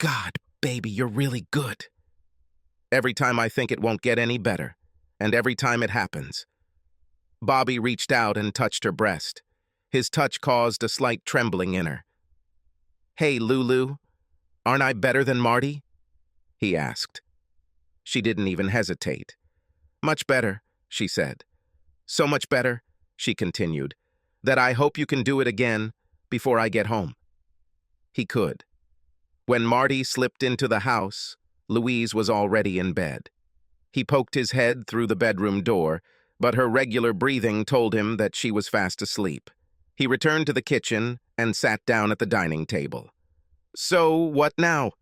God, baby, you're really good. Every time I think it won't get any better, and every time it happens. Bobby reached out and touched her breast. His touch caused a slight trembling in her. "Hey, Lulu, aren't I better than Marty?" he asked. She didn't even hesitate. "Much better," she said. "So much better," she continued, "that I hope you can do it again before I get home." He could. When Marty slipped into the house, Louise was already in bed. He poked his head through the bedroom door, but her regular breathing told him that she was fast asleep. He returned to the kitchen and sat down at the dining table. "So, what now?"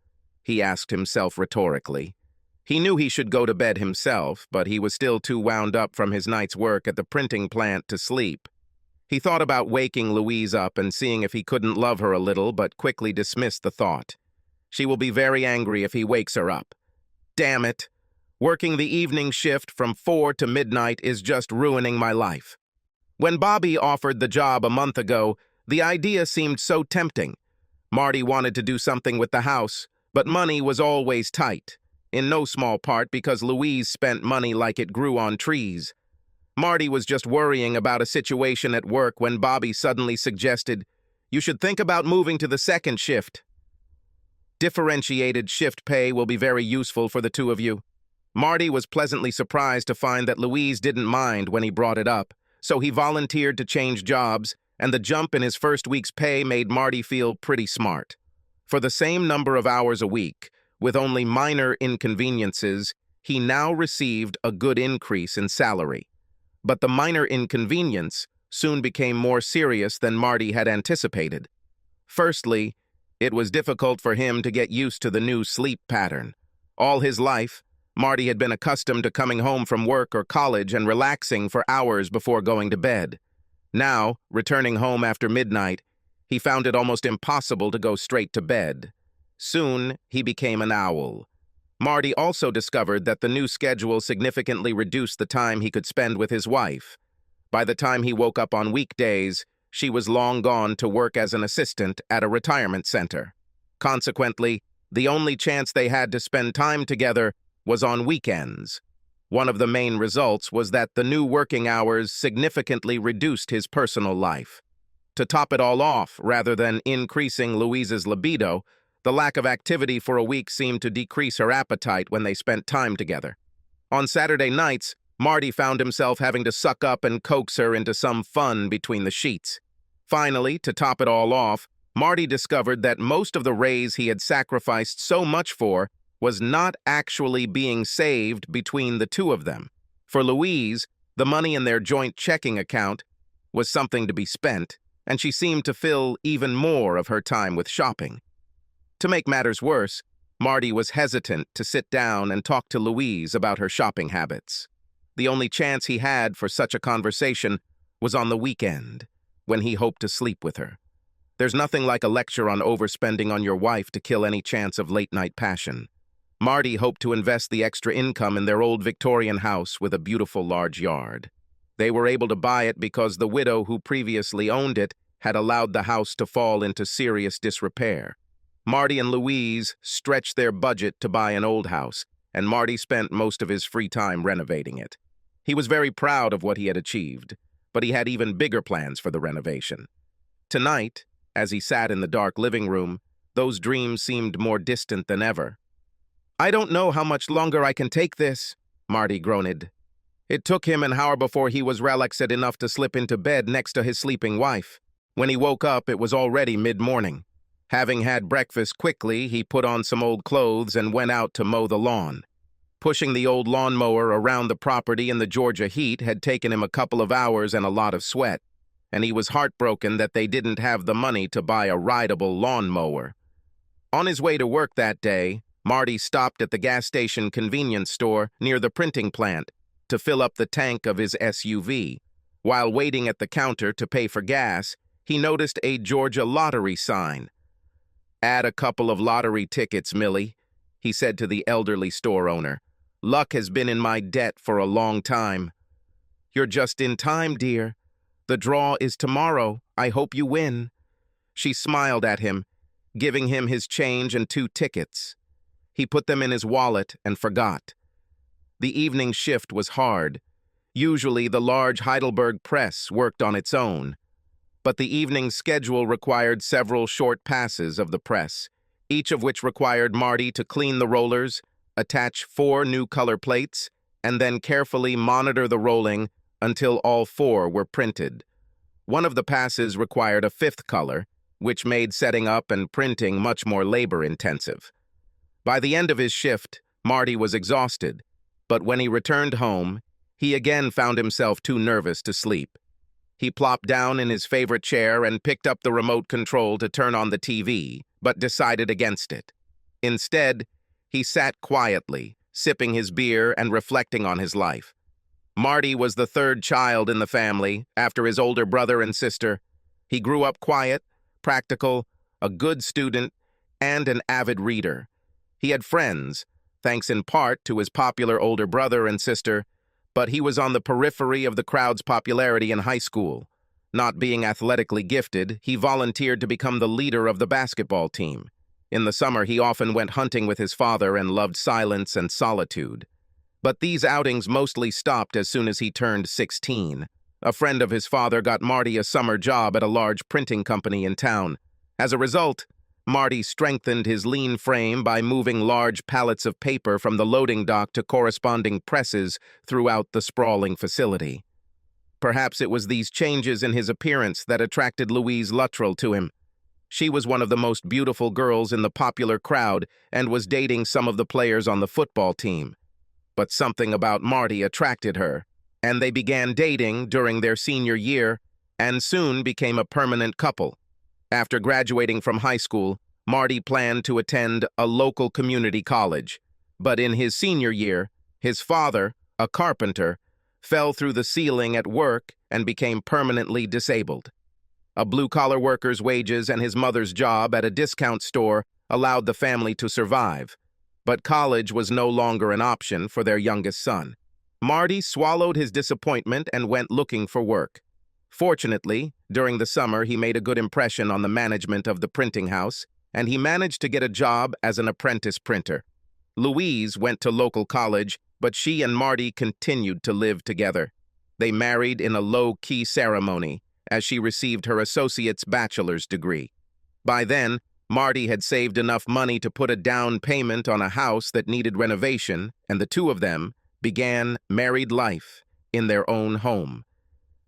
he asked himself rhetorically. He knew he should go to bed himself, but he was still too wound up from his night's work at the printing plant to sleep. He thought about waking Louise up and seeing if he couldn't love her a little, but quickly dismissed the thought. She will be very angry if he wakes her up. Damn it! Working the evening shift from 4 to midnight is just ruining my life. When Bobby offered the job a month ago, the idea seemed so tempting. Marty wanted to do something with the house, but money was always tight, in no small part because Louise spent money like it grew on trees. Marty was just worrying about a situation at work when Bobby suddenly suggested, "You should think about moving to the second shift. Differentiated shift pay will be very useful for the two of you." Marty was pleasantly surprised to find that Louise didn't mind when he brought it up, so he volunteered to change jobs, and the jump in his first week's pay made Marty feel pretty smart. For the same number of hours a week, with only minor inconveniences, he now received a good increase in salary. But the minor inconvenience soon became more serious than Marty had anticipated. Firstly, it was difficult for him to get used to the new sleep pattern. All his life, Marty had been accustomed to coming home from work or college and relaxing for hours before going to bed. Now, returning home after midnight, he found it almost impossible to go straight to bed. Soon, he became an owl. Marty also discovered that the new schedule significantly reduced the time he could spend with his wife. By the time he woke up on weekdays, she was long gone to work as an assistant at a retirement center. Consequently, the only chance they had to spend time together was on weekends. One of the main results was that the new working hours significantly reduced his personal life. To top it all off, rather than increasing Louise's libido, the lack of activity for a week seemed to decrease her appetite when they spent time together. On Saturday nights, Marty found himself having to suck up and coax her into some fun between the sheets. Finally, to top it all off, Marty discovered that most of the raise he had sacrificed so much for was not actually being saved between the two of them. For Louise, the money in their joint checking account was something to be spent, and she seemed to fill even more of her time with shopping. To make matters worse, Marty was hesitant to sit down and talk to Louise about her shopping habits. The only chance he had for such a conversation was on the weekend, when he hoped to sleep with her. There's nothing like a lecture on overspending on your wife to kill any chance of late-night passion. Marty hoped to invest the extra income in their old Victorian house with a beautiful large yard. They were able to buy it because the widow who previously owned it had allowed the house to fall into serious disrepair. Marty and Louise stretched their budget to buy an old house, and Marty spent most of his free time renovating it. He was very proud of what he had achieved, but he had even bigger plans for the renovation. Tonight, as he sat in the dark living room, those dreams seemed more distant than ever. "I don't know how much longer I can take this," Marty groaned. It took him an hour before he was relaxed enough to slip into bed next to his sleeping wife. When he woke up, it was already mid-morning. Having had breakfast quickly, he put on some old clothes and went out to mow the lawn. Pushing the old lawnmower around the property in the Georgia heat had taken him a couple of hours and a lot of sweat, and he was heartbroken that they didn't have the money to buy a rideable lawnmower. On his way to work that day, Marty stopped at the gas station convenience store near the printing plant to fill up the tank of his SUV. While waiting at the counter to pay for gas, he noticed a Georgia lottery sign. "Add a couple of lottery tickets, Millie," he said to the elderly store owner. "Luck has been in my debt for a long time." "You're just in time, dear. The draw is tomorrow. I hope you win." She smiled at him. giving him his change and 2 tickets. He put them in his wallet and forgot. The evening shift was hard. Usually, the large Heidelberg press worked on its own. But the evening schedule required several short passes of the press, each of which required Marty to clean the rollers, attach 4 new color plates, and then carefully monitor the rolling until all 4 were printed. One of the passes required a 5th color, which made setting up and printing much more labor-intensive. By the end of his shift, Marty was exhausted, but when he returned home, he again found himself too nervous to sleep. He plopped down in his favorite chair and picked up the remote control to turn on the TV, but decided against it. Instead, he sat quietly, sipping his beer and reflecting on his life. Marty was the 3rd child in the family, after his older brother and sister. He grew up quiet, practical, a good student, and an avid reader. He had friends, thanks in part to his popular older brother and sister, but he was on the periphery of the crowd's popularity in high school. Not being athletically gifted, he volunteered to become the leader of the basketball team. In the summer, he often went hunting with his father and loved silence and solitude. But these outings mostly stopped as soon as he turned 16. A friend of his father got Marty a summer job at a large printing company in town. As a result, Marty strengthened his lean frame by moving large pallets of paper from the loading dock to corresponding presses throughout the sprawling facility. Perhaps it was these changes in his appearance that attracted Louise Luttrell to him. She was one of the most beautiful girls in the popular crowd and was dating some of the players on the football team. But something about Marty attracted her, and they began dating during their senior year and soon became a permanent couple. After graduating from high school, Marty planned to attend a local community college. But in his senior year, his father, a carpenter, fell through the ceiling at work and became permanently disabled. A blue-collar worker's wages and his mother's job at a discount store allowed the family to survive. But college was no longer an option for their youngest son. Marty swallowed his disappointment and went looking for work. Fortunately, during the summer, he made a good impression on the management of the printing house, and he managed to get a job as an apprentice printer. Louise went to local college, but she and Marty continued to live together. They married in a low-key ceremony, as she received her associate's bachelor's degree. By then, Marty had saved enough money to put a down payment on a house that needed renovation, and the 2 of them began married life in their own home.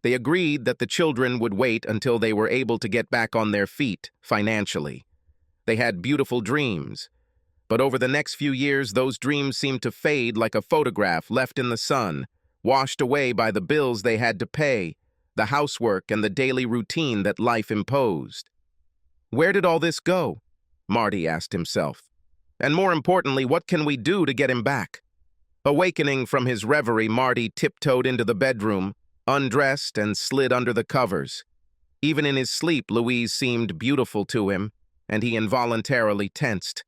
They agreed that the children would wait until they were able to get back on their feet financially. They had beautiful dreams, but over the next few years, those dreams seemed to fade like a photograph left in the sun, washed away by the bills they had to pay, the housework and the daily routine that life imposed. Where did all this go? Marty asked himself. And more importantly, what can we do to get him back? Awakening from his reverie, Marty tiptoed into the bedroom, undressed and slid under the covers. Even in his sleep, Louise seemed beautiful to him, and he involuntarily tensed.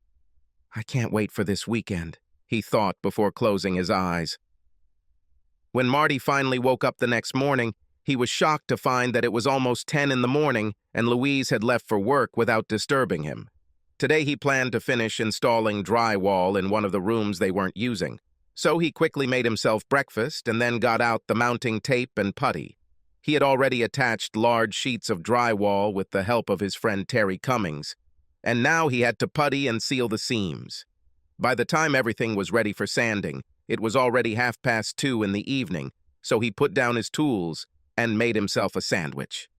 I can't wait for this weekend, he thought before closing his eyes. When Marty finally woke up the next morning, he was shocked to find that it was almost 10 in the morning and Louise had left for work without disturbing him. Today he planned to finish installing drywall in one of the rooms they weren't using. So he quickly made himself breakfast and then got out the mounting tape and putty. He had already attached large sheets of drywall with the help of his friend Terry Cummings, and now he had to putty and seal the seams. By the time everything was ready for sanding, it was already 2:30 in the evening, so he put down his tools and made himself a sandwich.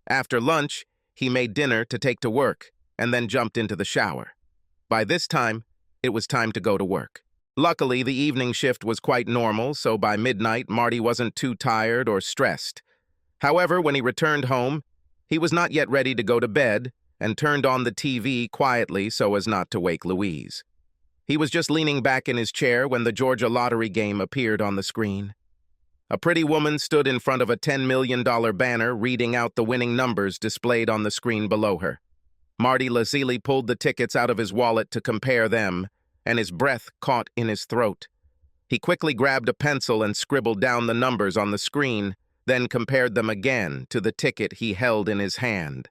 After lunch, he made dinner to take to work and then jumped into the shower. By this time, it was time to go to work. Luckily, the evening shift was quite normal, so by midnight, Marty wasn't too tired or stressed. However, when he returned home, he was not yet ready to go to bed and turned on the TV quietly so as not to wake Louise. He was just leaning back in his chair when the Georgia lottery game appeared on the screen. A pretty woman stood in front of a $10 million banner reading out the winning numbers displayed on the screen below her. Marty lazily pulled the tickets out of his wallet to compare them, and his breath caught in his throat. He quickly grabbed a pencil and scribbled down the numbers on the screen, then compared them again to the ticket he held in his hand.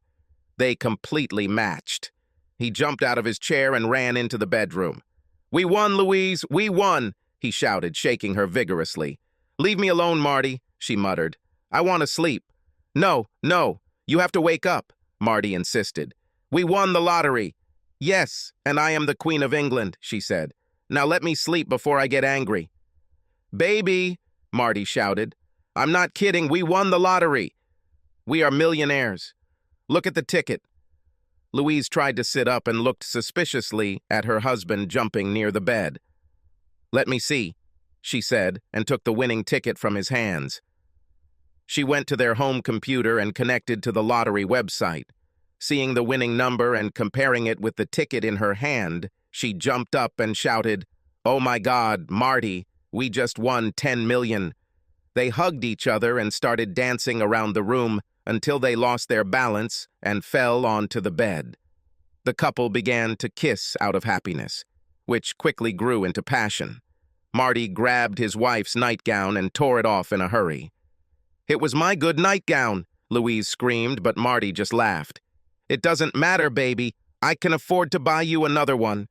They completely matched. He jumped out of his chair and ran into the bedroom. "We won, Louise! We won!" he shouted, shaking her vigorously. "Leave me alone, Marty," she muttered. "I want to sleep." "No, no, you have to wake up," Marty insisted. "We won the lottery." "Yes, and I am the Queen of England," she said. "Now let me sleep before I get angry." "Baby," Marty shouted. "I'm not kidding, we won the lottery. We are millionaires. Look at the ticket." Louise tried to sit up and looked suspiciously at her husband jumping near the bed. "Let me see," she said, and took the winning ticket from his hands. She went to their home computer and connected to the lottery website. Seeing the winning number and comparing it with the ticket in her hand, she jumped up and shouted, "Oh my God, Marty, we just won 10 million. They hugged each other and started dancing around the room until they lost their balance and fell onto the bed. The couple began to kiss out of happiness, which quickly grew into passion. Marty grabbed his wife's nightgown and tore it off in a hurry. "It was my good nightgown," Louise screamed, but Marty just laughed. "It doesn't matter, baby. I can afford to buy you another one."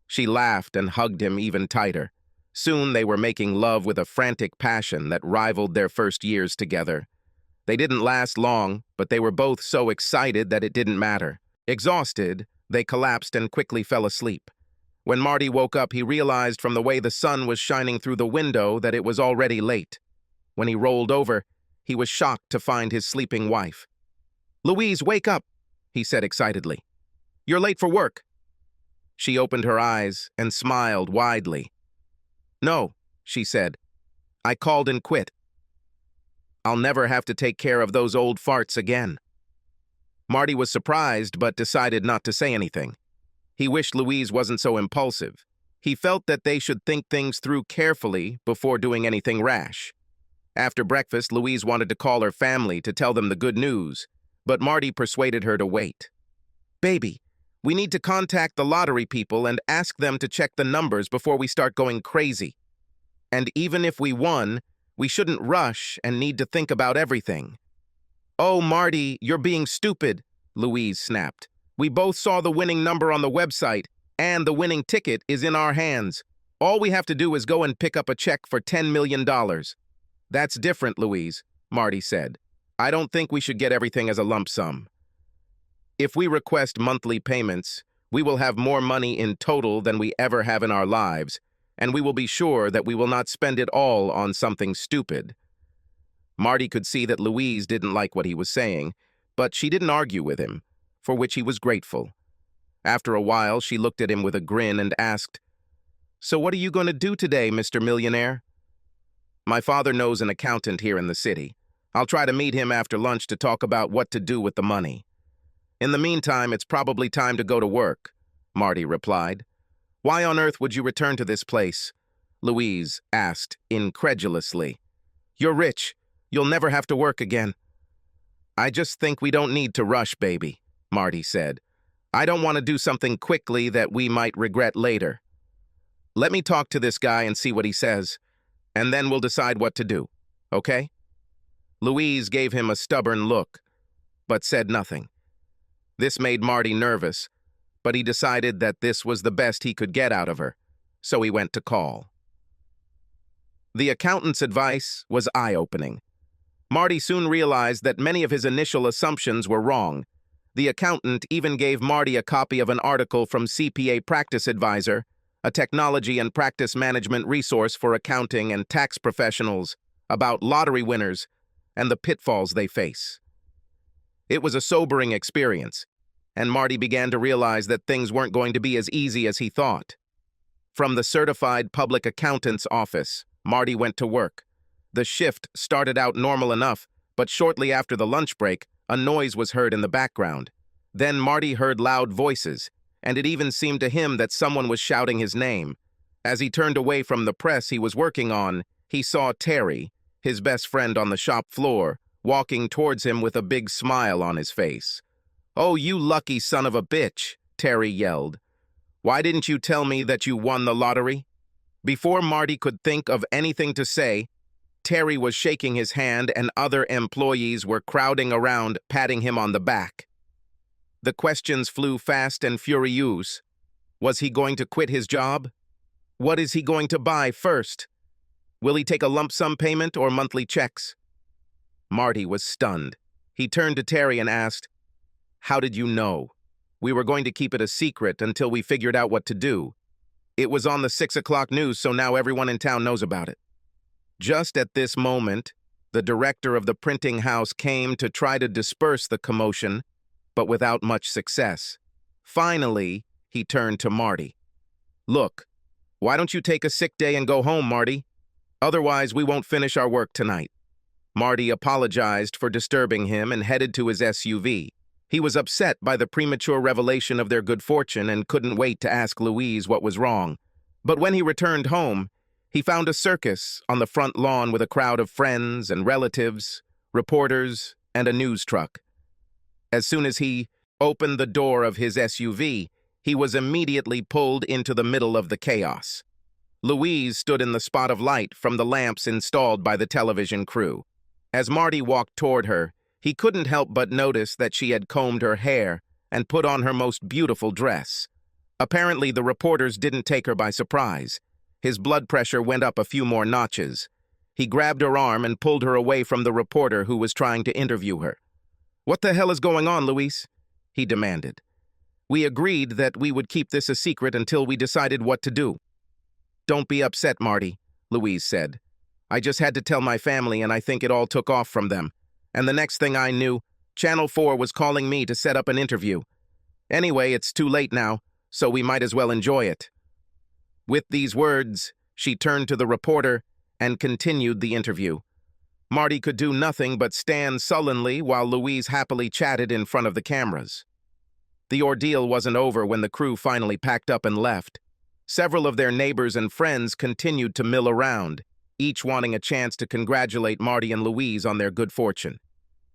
She laughed and hugged him even tighter. Soon they were making love with a frantic passion that rivaled their first years together. They didn't last long, but they were both so excited that it didn't matter. Exhausted, they collapsed and quickly fell asleep. When Marty woke up, he realized from the way the sun was shining through the window that it was already late. When he rolled over, he was shocked to find his sleeping wife. "Louise, wake up," he said excitedly. "You're late for work." She opened her eyes and smiled widely. "No," she said. "I called and quit. I'll never have to take care of those old farts again." Marty was surprised but decided not to say anything. He wished Louise wasn't so impulsive. He felt that they should think things through carefully before doing anything rash. After breakfast, Louise wanted to call her family to tell them the good news, but Marty persuaded her to wait. "Baby, we need to contact the lottery people and ask them to check the numbers before we start going crazy. And even if we won, we shouldn't rush and need to think about everything." "Oh, Marty, you're being stupid," Louise snapped. "We both saw the winning number on the website, and the winning ticket is in our hands. All we have to do is go and pick up a check for $10 million. "That's different, Louise," Marty said. "I don't think we should get everything as a lump sum. If we request monthly payments, we will have more money in total than we ever have in our lives, and we will be sure that we will not spend it all on something stupid." Marty could see that Louise didn't like what he was saying, but she didn't argue with him, for which he was grateful. After a while, she looked at him with a grin and asked, "So what are you going to do today, Mr. Millionaire?" "My father knows an accountant here in the city. I'll try to meet him after lunch to talk about what to do with the money. In the meantime, it's probably time to go to work," Marty replied. "Why on earth would you return to this place?" Louise asked incredulously. "You're rich. You'll never have to work again." "I just think we don't need to rush, baby," Marty said. "I don't want to do something quickly that we might regret later. Let me talk to this guy and see what he says, and then we'll decide what to do, okay?" Louise gave him a stubborn look, but said nothing. This made Marty nervous, but he decided that this was the best he could get out of her, so he went to call. The accountant's advice was eye-opening. Marty soon realized that many of his initial assumptions were wrong. The accountant even gave Marty a copy of an article from CPA Practice Advisor, a technology and practice management resource for accounting and tax professionals, about lottery winners and the pitfalls they face. It was a sobering experience, and Marty began to realize that things weren't going to be as easy as he thought. From the certified public accountant's office, Marty went to work. The shift started out normal enough, but shortly after the lunch break, a noise was heard in the background. Then Marty heard loud voices, and it even seemed to him that someone was shouting his name. As he turned away from the press he was working on, he saw Terry, his best friend on the shop floor, walking towards him with a big smile on his face. "Oh, you lucky son of a bitch," Terry yelled. "Why didn't you tell me that you won the lottery?" Before Marty could think of anything to say, Terry was shaking his hand and other employees were crowding around, patting him on the back. The questions flew fast and furious. Was he going to quit his job? What is he going to buy first? Will he take a lump sum payment or monthly checks? Marty was stunned. He turned to Terry and asked, "How did you know? We were going to keep it a secret until we figured out what to do. It was on the 6 o'clock news, so now everyone in town knows about it." Just at this moment, the director of the printing house came to try to disperse the commotion, but without much success. Finally, he turned to Marty. "Look, why don't you take a sick day and go home, Marty? Otherwise, we won't finish our work tonight." Marty apologized for disturbing him and headed to his SUV. He was upset by the premature revelation of their good fortune and couldn't wait to ask Louise what was wrong. But when he returned home, he found a circus on the front lawn with a crowd of friends and relatives, reporters, and a news truck. As soon as he opened the door of his SUV, he was immediately pulled into the middle of the chaos. Louise stood in the spot of light from the lamps installed by the television crew. As Marty walked toward her, he couldn't help but notice that she had combed her hair and put on her most beautiful dress. Apparently, the reporters didn't take her by surprise. His blood pressure went up a few more notches. He grabbed her arm and pulled her away from the reporter who was trying to interview her. "What the hell is going on, Louise?" he demanded. "We agreed that we would keep this a secret until we decided what to do." "Don't be upset, Marty," Louise said. "I just had to tell my family, and I think it all took off from them. And the next thing I knew, Channel 4 was calling me to set up an interview. Anyway, it's too late now, so we might as well enjoy it." With these words, she turned to the reporter and continued the interview. Marty could do nothing but stand sullenly while Louise happily chatted in front of the cameras. The ordeal wasn't over when the crew finally packed up and left. Several of their neighbors and friends continued to mill around, each wanting a chance to congratulate Marty and Louise on their good fortune.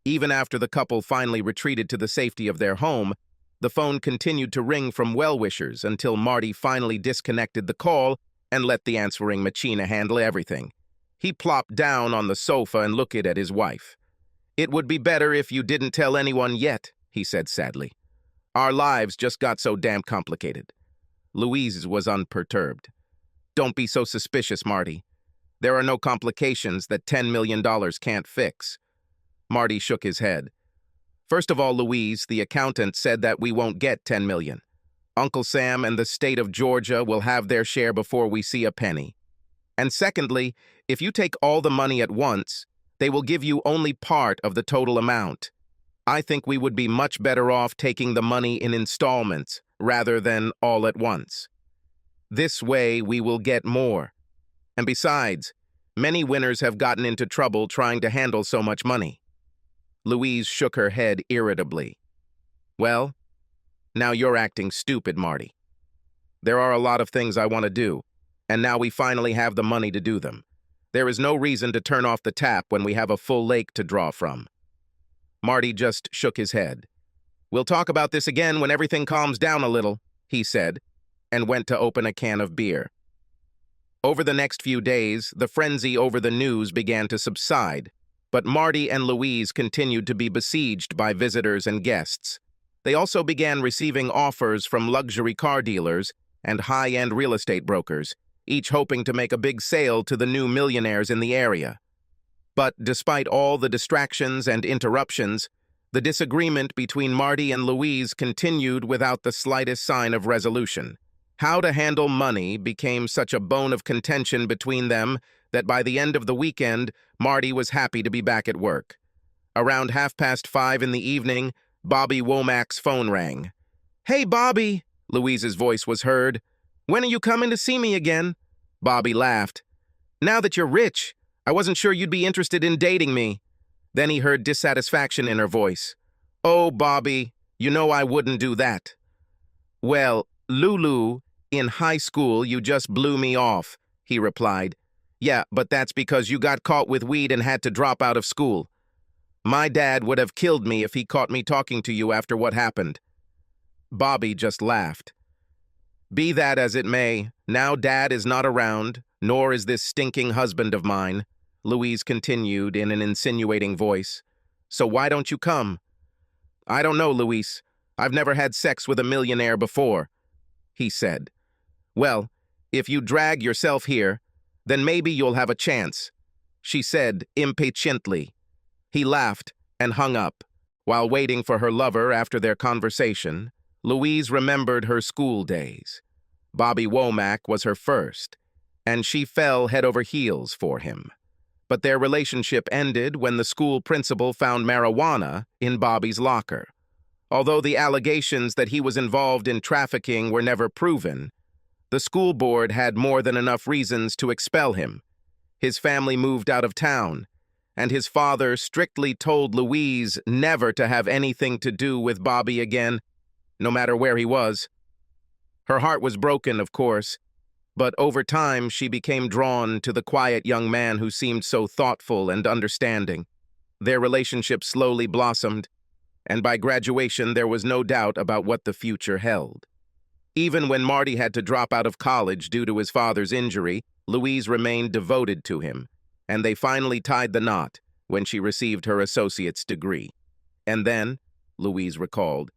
Even after the couple finally retreated to the safety of their home, the phone continued to ring from well-wishers until Marty finally disconnected the call and let the answering machine handle everything. He plopped down on the sofa and looked at his wife. "It would be better if you didn't tell anyone yet," he said sadly. "Our lives just got so damn complicated." Louise was unperturbed. "Don't be so suspicious, Marty. There are no complications that $10 million can't fix." Marty shook his head. "First of all, Louise, the accountant said that we won't get $10 million. Uncle Sam and the state of Georgia will have their share before we see a penny. And secondly, if you take all the money at once, they will give you only part of the total amount. I think we would be much better off taking the money in installments rather than all at once. This way, we will get more. And besides, many winners have gotten into trouble trying to handle so much money." Louise shook her head irritably. "Well, now you're acting stupid, Marty. There are a lot of things I want to do, and now we finally have the money to do them. There is no reason to turn off the tap when we have a full lake to draw from." Marty just shook his head. "We'll talk about this again when everything calms down a little," he said, and went to open a can of beer. Over the next few days, the frenzy over the news began to subside, but Marty and Louise continued to be besieged by visitors and guests. They also began receiving offers from luxury car dealers and high-end real estate brokers, each hoping to make a big sale to the new millionaires in the area. But despite all the distractions and interruptions, the disagreement between Marty and Louise continued without the slightest sign of resolution. How to handle money became such a bone of contention between them that by the end of the weekend, Marty was happy to be back at work. Around 5:30 in the evening, Bobby Womack's phone rang. "Hey, Bobby," Louise's voice was heard. "When are you coming to see me again?" Bobby laughed. "Now that you're rich, I wasn't sure you'd be interested in dating me." Then he heard dissatisfaction in her voice. "Oh, Bobby, you know I wouldn't do that." "Well, Lulu, in high school you just blew me off," he replied. "Yeah, but that's because you got caught with weed and had to drop out of school. My dad would have killed me if he caught me talking to you after what happened." Bobby just laughed. "Be that as it may, now Dad is not around, nor is this stinking husband of mine," Louise continued in an insinuating voice. "So why don't you come?" "I don't know, Louise. I've never had sex with a millionaire before, he said. Well, if you drag yourself here, then maybe you'll have a chance, she said impatiently. He laughed and hung up. While waiting for her lover after their conversation, Louise remembered her school days. Bobby Womack was her first, and she fell head over heels for him. But their relationship ended when the school principal found marijuana in Bobby's locker. Although the allegations that he was involved in trafficking were never proven, the school board had more than enough reasons to expel him. His family moved out of town, and his father strictly told Louise never to have anything to do with Bobby again, no matter where he was. Her heart was broken, of course, but over time she became drawn to the quiet young man who seemed so thoughtful and understanding. Their relationship slowly blossomed, and by graduation there was no doubt about what the future held. Even when Marty had to drop out of college due to his father's injury, Louise remained devoted to him, and they finally tied the knot when she received her associate's degree. And then, Louise recalled,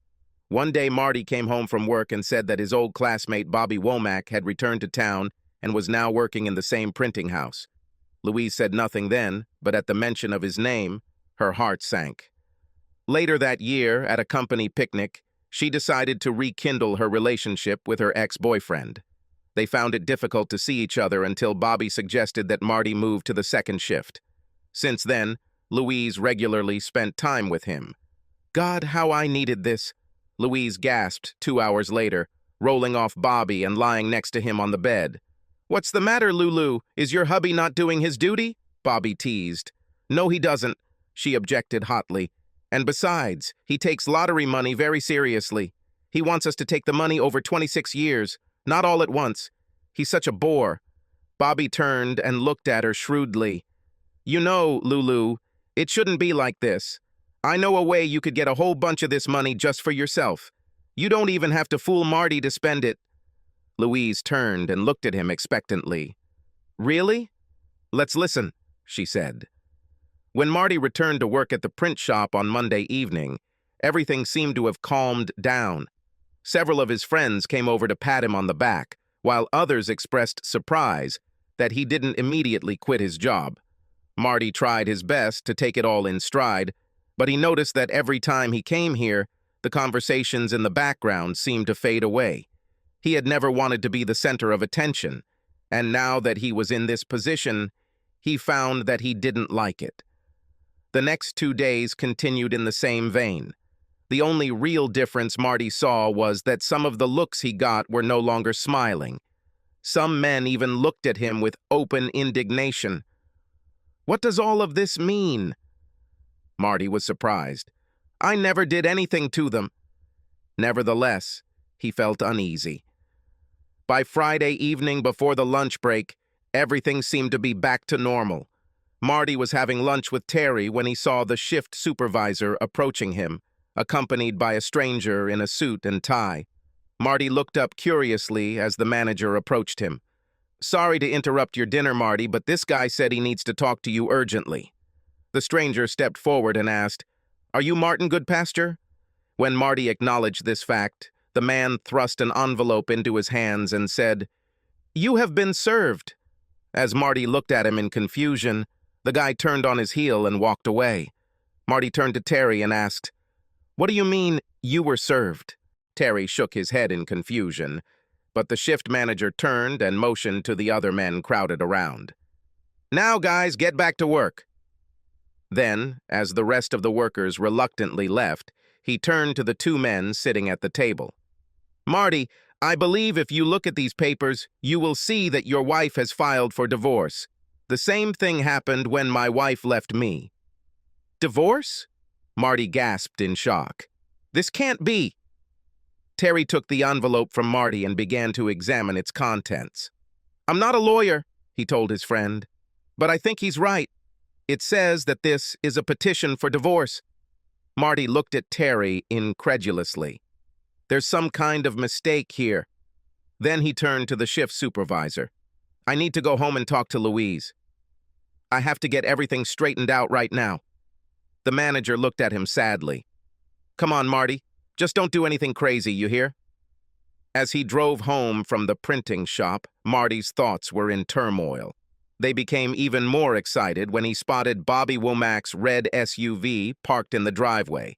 one day Marty came home from work and said that his old classmate Bobby Womack had returned to town and was now working in the same printing house. Louise said nothing then, but at the mention of his name, her heart sank. Later that year, at a company picnic, she decided to rekindle her relationship with her ex-boyfriend. They found it difficult to see each other until Bobby suggested that Marty move to the second shift. Since then, Louise regularly spent time with him. God, how I needed this, Louise gasped 2 hours later, rolling off Bobby and lying next to him on the bed. What's the matter, Lulu? Is your hubby not doing his duty? Bobby teased. No, he doesn't, she objected hotly. And besides, he takes lottery money very seriously. He wants us to take the money over 26 years, not all at once. He's such a bore. Bobby turned and looked at her shrewdly. You know, Lulu, it shouldn't be like this. I know a way you could get a whole bunch of this money just for yourself. You don't even have to fool Marty to spend it. Louise turned and looked at him expectantly. Really? Let's listen, she said. When Marty returned to work at the print shop on Monday evening, everything seemed to have calmed down. Several of his friends came over to pat him on the back, while others expressed surprise that he didn't immediately quit his job. Marty tried his best to take it all in stride, but he noticed that every time he came here, the conversations in the background seemed to fade away. He had never wanted to be the center of attention, and now that he was in this position, he found that he didn't like it. The next 2 days continued in the same vein. The only real difference Marty saw was that some of the looks he got were no longer smiling. Some men even looked at him with open indignation. What does all of this mean? Marty was surprised. I never did anything to them. Nevertheless, he felt uneasy. By Friday evening before the lunch break, everything seemed to be back to normal. Marty was having lunch with Terry when he saw the shift supervisor approaching him, accompanied by a stranger in a suit and tie. Marty looked up curiously as the manager approached him. Sorry to interrupt your dinner, Marty, but this guy said he needs to talk to you urgently. The stranger stepped forward and asked, Are you Martin Goodpasture? When Marty acknowledged this fact, the man thrust an envelope into his hands and said, You have been served. As Marty looked at him in confusion, the guy turned on his heel and walked away. Marty turned to Terry and asked, What do you mean, you were served? Terry shook his head in confusion, but the shift manager turned and motioned to the other men crowded around. Now, guys, get back to work. Then, as the rest of the workers reluctantly left, he turned to the 2 men sitting at the table. Marty, I believe if you look at these papers, you will see that your wife has filed for divorce. The same thing happened when my wife left me. Divorce? Marty gasped in shock. This can't be. Terry took the envelope from Marty and began to examine its contents. I'm not a lawyer, he told his friend, but I think he's right. It says that this is a petition for divorce. Marty looked at Terry incredulously. There's some kind of mistake here. Then he turned to the shift supervisor. I need to go home and talk to Louise. I have to get everything straightened out right now. The manager looked at him sadly. Come on, Marty. Just don't do anything crazy, you hear? As he drove home from the printing shop, Marty's thoughts were in turmoil. They became even more excited when he spotted Bobby Womack's red SUV parked in the driveway.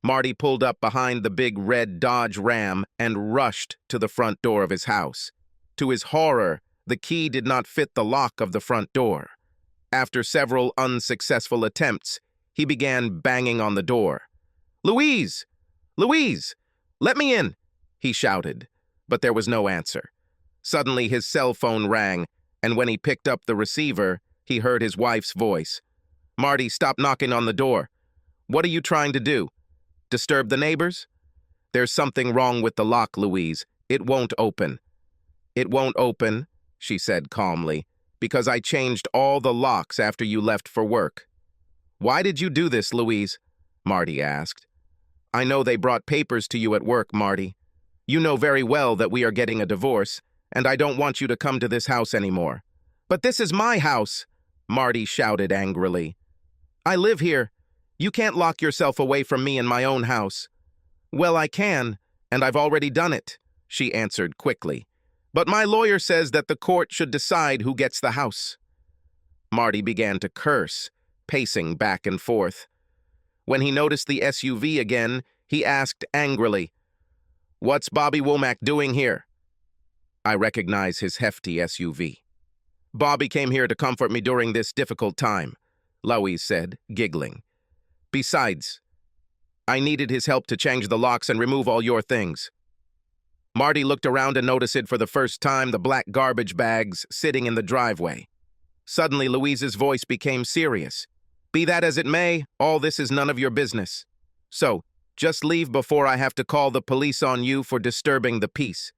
Marty pulled up behind the big red Dodge Ram and rushed to the front door of his house. To his horror, the key did not fit the lock of the front door. After several unsuccessful attempts, he began banging on the door. "Louise! Louise! Let me in!" he shouted, but there was no answer. Suddenly his cell phone rang, and when he picked up the receiver, he heard his wife's voice. "Marty, stop knocking on the door. What are you trying to do? Disturb the neighbors?" "There's something wrong with the lock, Louise. It won't open." "It won't open," she said calmly, "because I changed all the locks after you left for work." "Why did you do this, Louise?" Marty asked. "I know they brought papers to you at work, Marty. You know very well that we are getting a divorce, and I don't want you to come to this house anymore." "But this is my house," Marty shouted angrily. "I live here. You can't lock yourself away from me in my own house." "Well, I can, and I've already done it," she answered quickly. "But my lawyer says that the court should decide who gets the house." Marty began to curse, pacing back and forth. When he noticed the SUV again, he asked angrily, "What's Bobby Womack doing here?" "I recognize his hefty SUV. Bobby came here to comfort me during this difficult time," Louise said, giggling. "Besides, I needed his help to change the locks and remove all your things." Marty looked around and noticed it for the first time the black garbage bags sitting in the driveway. Suddenly, Louise's voice became serious. "Be that as it may, all this is none of your business. So, just leave before I have to call the police on you for disturbing the peace."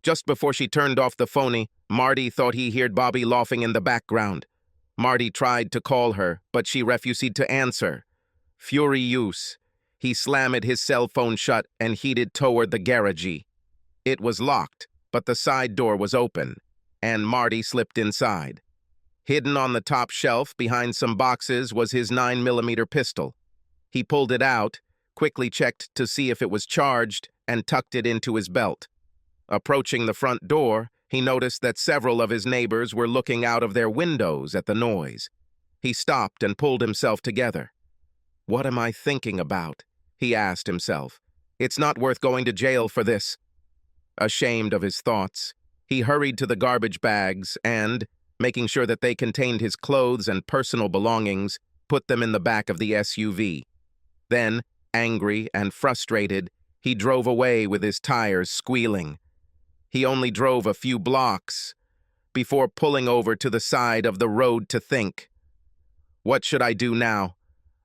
Just before she turned off the phony, Marty thought he heard Bobby laughing in the background. Marty tried to call her, but she refused to answer. Furious, he slammed his cell phone shut and headed toward the garage. It was locked, but the side door was open, and Marty slipped inside. Hidden on the top shelf behind some boxes was his 9mm pistol. He pulled it out, quickly checked to see if it was charged, and tucked it into his belt. Approaching the front door, he noticed that several of his neighbors were looking out of their windows at the noise. He stopped and pulled himself together. "What am I thinking about?" he asked himself. "It's not worth going to jail for this." Ashamed of his thoughts, he hurried to the garbage bags and, making sure that they contained his clothes and personal belongings, put them in the back of the SUV. Then, angry and frustrated, he drove away with his tires squealing. He only drove a few blocks before pulling over to the side of the road to think. "What should I do now?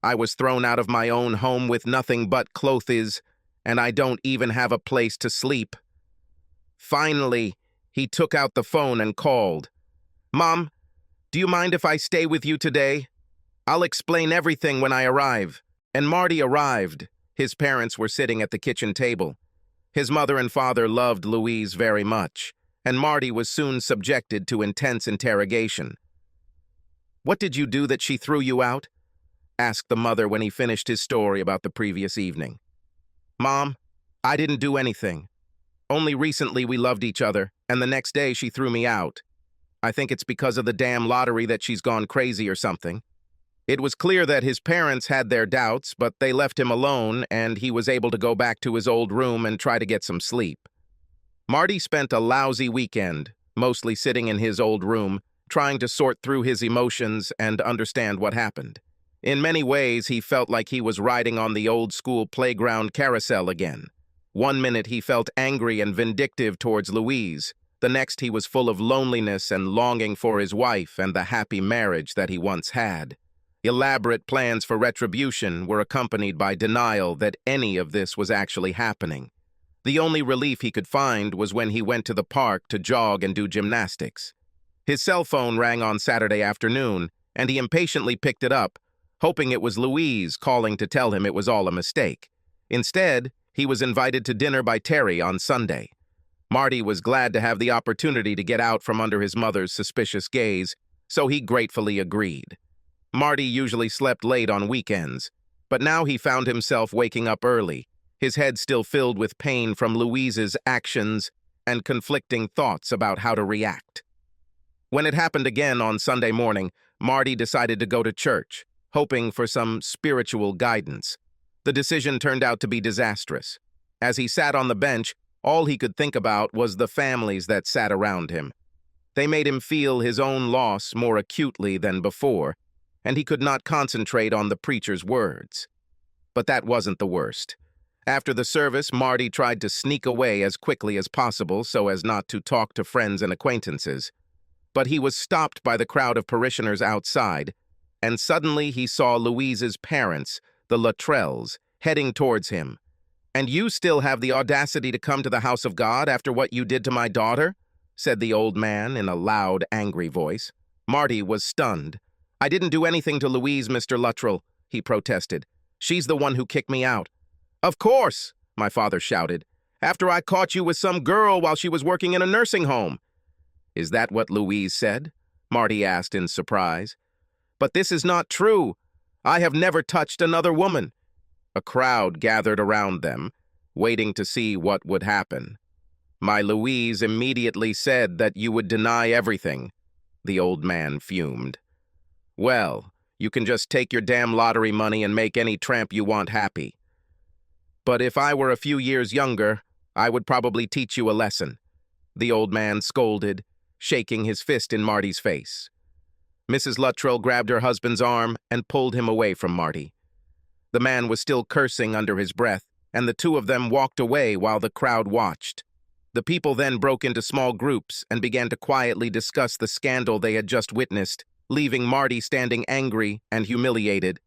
I was thrown out of my own home with nothing but clothes, and I don't even have a place to sleep." Finally, he took out the phone and called. "Mom, do you mind if I stay with you today? I'll explain everything when I arrive." And Marty arrived. His parents were sitting at the kitchen table. His mother and father loved Louise very much, and Marty was soon subjected to intense interrogation. "What did you do that she threw you out?" asked the mother when he finished his story about the previous evening. "Mom, I didn't do anything. Only recently we loved each other, and the next day she threw me out. I think it's because of the damn lottery that she's gone crazy or something." It was clear that his parents had their doubts, but they left him alone, and he was able to go back to his old room and try to get some sleep. Marty spent a lousy weekend, mostly sitting in his old room, trying to sort through his emotions and understand what happened. In many ways, he felt like he was riding on the old-school playground carousel again. One minute he felt angry and vindictive towards Louise. The next he was full of loneliness and longing for his wife and the happy marriage that he once had. Elaborate plans for retribution were accompanied by denial that any of this was actually happening. The only relief he could find was when he went to the park to jog and do gymnastics. His cell phone rang on Saturday afternoon, and he impatiently picked it up, hoping it was Louise calling to tell him it was all a mistake. Instead, he was invited to dinner by Terry on Sunday. Marty was glad to have the opportunity to get out from under his mother's suspicious gaze, so he gratefully agreed. Marty usually slept late on weekends, but now he found himself waking up early. his head still filled with pain from Louise's actions and conflicting thoughts about how to react. When it happened again on Sunday morning, Marty decided to go to church, hoping for some spiritual guidance. The decision turned out to be disastrous. As he sat on the bench, all he could think about was the families that sat around him. They made him feel his own loss more acutely than before, and he could not concentrate on the preacher's words. But that wasn't the worst. After the service, Marty tried to sneak away as quickly as possible so as not to talk to friends and acquaintances. But he was stopped by the crowd of parishioners outside, and suddenly he saw Louise's parents, the Luttrells, heading towards him. "And you still have the audacity to come to the house of God after what you did to my daughter?" said the old man in a loud, angry voice. Marty was stunned. "I didn't do anything to Louise, Mr. Luttrell," he protested. "She's the one who kicked me out." "Of course," my father shouted, "after I caught you with some girl while she was working in a nursing home." "Is that what Louise said?" Marty asked in surprise. "But this is not true. I have never touched another woman." A crowd gathered around them, waiting to see what would happen. "My Louise immediately said that you would deny everything," the old man fumed. "Well, you can just take your damn lottery money and make any tramp you want happy. But if I were a few years younger, I would probably teach you a lesson," the old man scolded, shaking his fist in Marty's face. Mrs. Luttrell grabbed her husband's arm and pulled him away from Marty. The man was still cursing under his breath, and the two of them walked away while the crowd watched. The people then broke into small groups and began to quietly discuss the scandal they had just witnessed, leaving Marty standing angry and humiliated.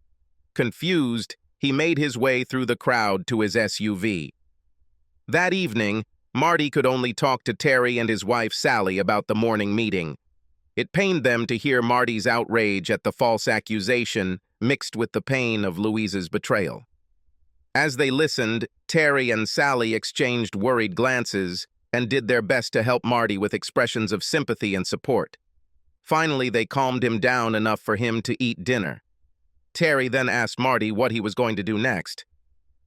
Confused, he made his way through the crowd to his SUV. That evening, Marty could only talk to Terry and his wife Sally about the morning meeting. It pained them to hear Marty's outrage at the false accusation mixed with the pain of Louise's betrayal. As they listened, Terry and Sally exchanged worried glances and did their best to help Marty with expressions of sympathy and support. Finally, they calmed him down enough for him to eat dinner. Terry then asked Marty what he was going to do next.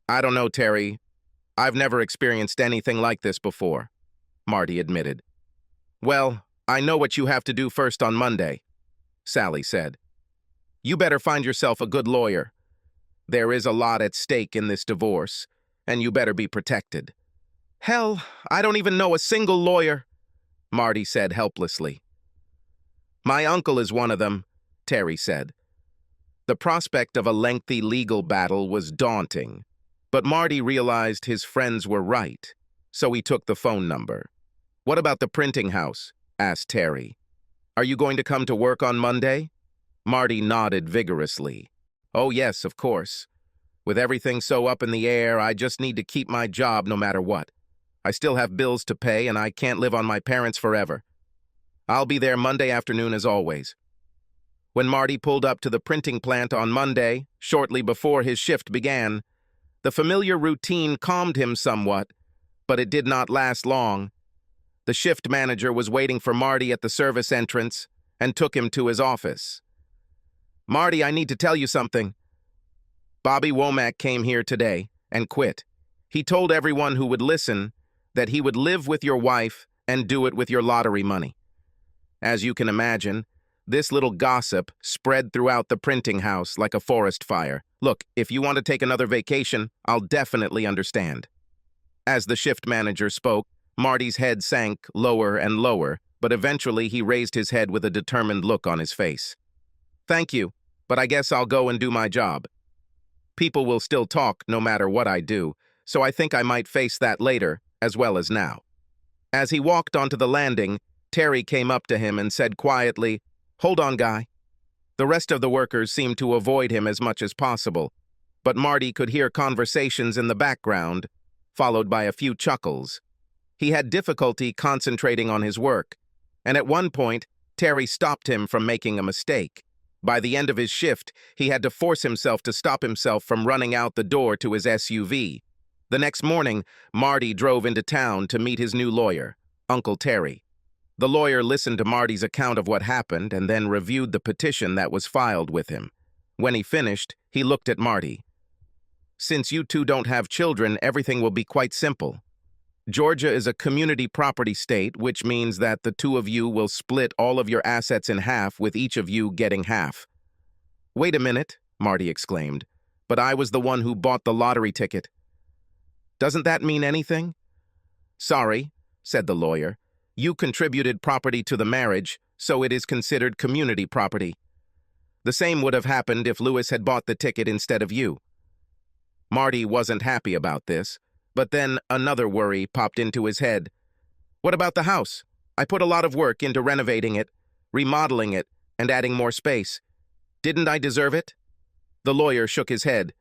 "I don't know, Terry. I've never experienced anything like this before," Marty admitted. "Well, I know what you have to do first on Monday," Sally said. "You better find yourself a good lawyer. There is a lot at stake in this divorce, and you better be protected." "Hell, I don't even know a single lawyer," Marty said helplessly. "My uncle is one of them," Terry said. The prospect of a lengthy legal battle was daunting, but Marty realized his friends were right, so he took the phone number. "What about the printing house?" asked Terry. "Are you going to come to work on Monday?" Marty nodded vigorously. "Oh yes, of course. With everything so up in the air, I just need to keep my job no matter what. I still have bills to pay and I can't live on my parents forever. I'll be there Monday afternoon as always." When Marty pulled up to the printing plant on Monday, shortly before his shift began, the familiar routine calmed him somewhat, but it did not last long. The shift manager was waiting for Marty at the service entrance and took him to his office. "Marty, I need to tell you something. Bobby Womack came here today and quit. He told everyone who would listen that he would live with your wife and do it with your lottery money. As you can imagine, this little gossip spread throughout the printing house like a forest fire. Look, if you want to take another vacation, I'll definitely understand." As the shift manager spoke, Marty's head sank lower and lower, but eventually he raised his head with a determined look on his face. "Thank you, but I guess I'll go and do my job. People will still talk no matter what I do, so I think I might face that later as well as now." As he walked onto the landing, Terry came up to him and said quietly, "Hold on, guy." The rest of the workers seemed to avoid him as much as possible, but Marty could hear conversations in the background, followed by a few chuckles. He had difficulty concentrating on his work, and at one point, Terry stopped him from making a mistake. By the end of his shift, he had to force himself to stop himself from running out the door to his SUV. The next morning, Marty drove into town to meet his new lawyer, Uncle Terry. The lawyer listened to Marty's account of what happened and then reviewed the petition that was filed with him. When he finished, he looked at Marty. Since you two don't have children, everything will be quite simple. Georgia is a community property state, which means that the two of you will split all of your assets in half, with each of you getting half. Wait a minute, Marty exclaimed. But I was the one who bought the lottery ticket. Doesn't that mean anything? Sorry, said the lawyer. You contributed property to the marriage, so it is considered community property. The same would have happened if Lewis had bought the ticket instead of you. Marty wasn't happy about this, but then another worry popped into his head. What about the house? I put a lot of work into renovating it, remodeling it, and adding more space. Didn't I deserve it? The lawyer shook his head.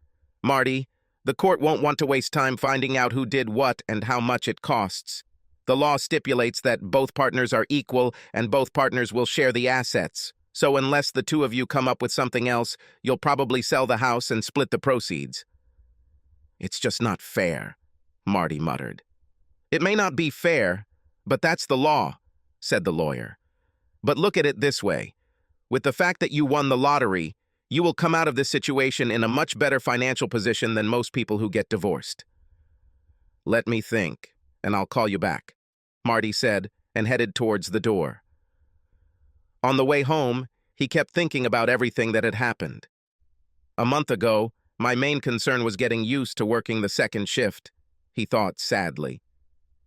Marty, the court won't want to waste time finding out who did what and how much it costs. The law stipulates that both partners are equal and both partners will share the assets. So unless the two of you come up with something else, you'll probably sell the house and split the proceeds. It's just not fair, Marty muttered. It may not be fair, but that's the law, said the lawyer. But look at it this way. With the fact that you won the lottery, you will come out of this situation in a much better financial position than most people who get divorced. Let me think, and I'll call you back, Marty said, and headed towards the door. On the way home, he kept thinking about everything that had happened. A month ago, my main concern was getting used to working the second shift, he thought sadly.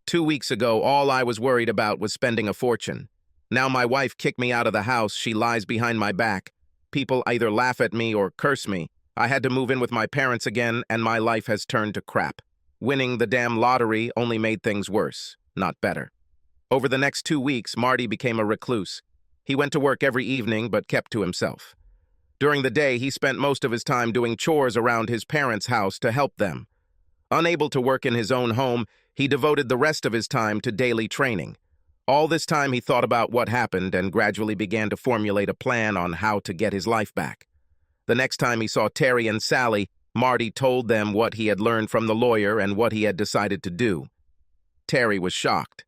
2 weeks ago, all I was worried about was spending a fortune. Now my wife kicked me out of the house, she lies behind my back. People either laugh at me or curse me. I had to move in with my parents again, and my life has turned to crap. Winning the damn lottery only made things worse, not better. Over the next 2 weeks, Marty became a recluse. He went to work every evening, but kept to himself. During the day, he spent most of his time doing chores around his parents' house to help them. Unable to work in his own home, he devoted the rest of his time to daily training. All this time he thought about what happened and gradually began to formulate a plan on how to get his life back. The next time he saw Terry and Sally, Marty told them what he had learned from the lawyer and what he had decided to do. Terry was shocked.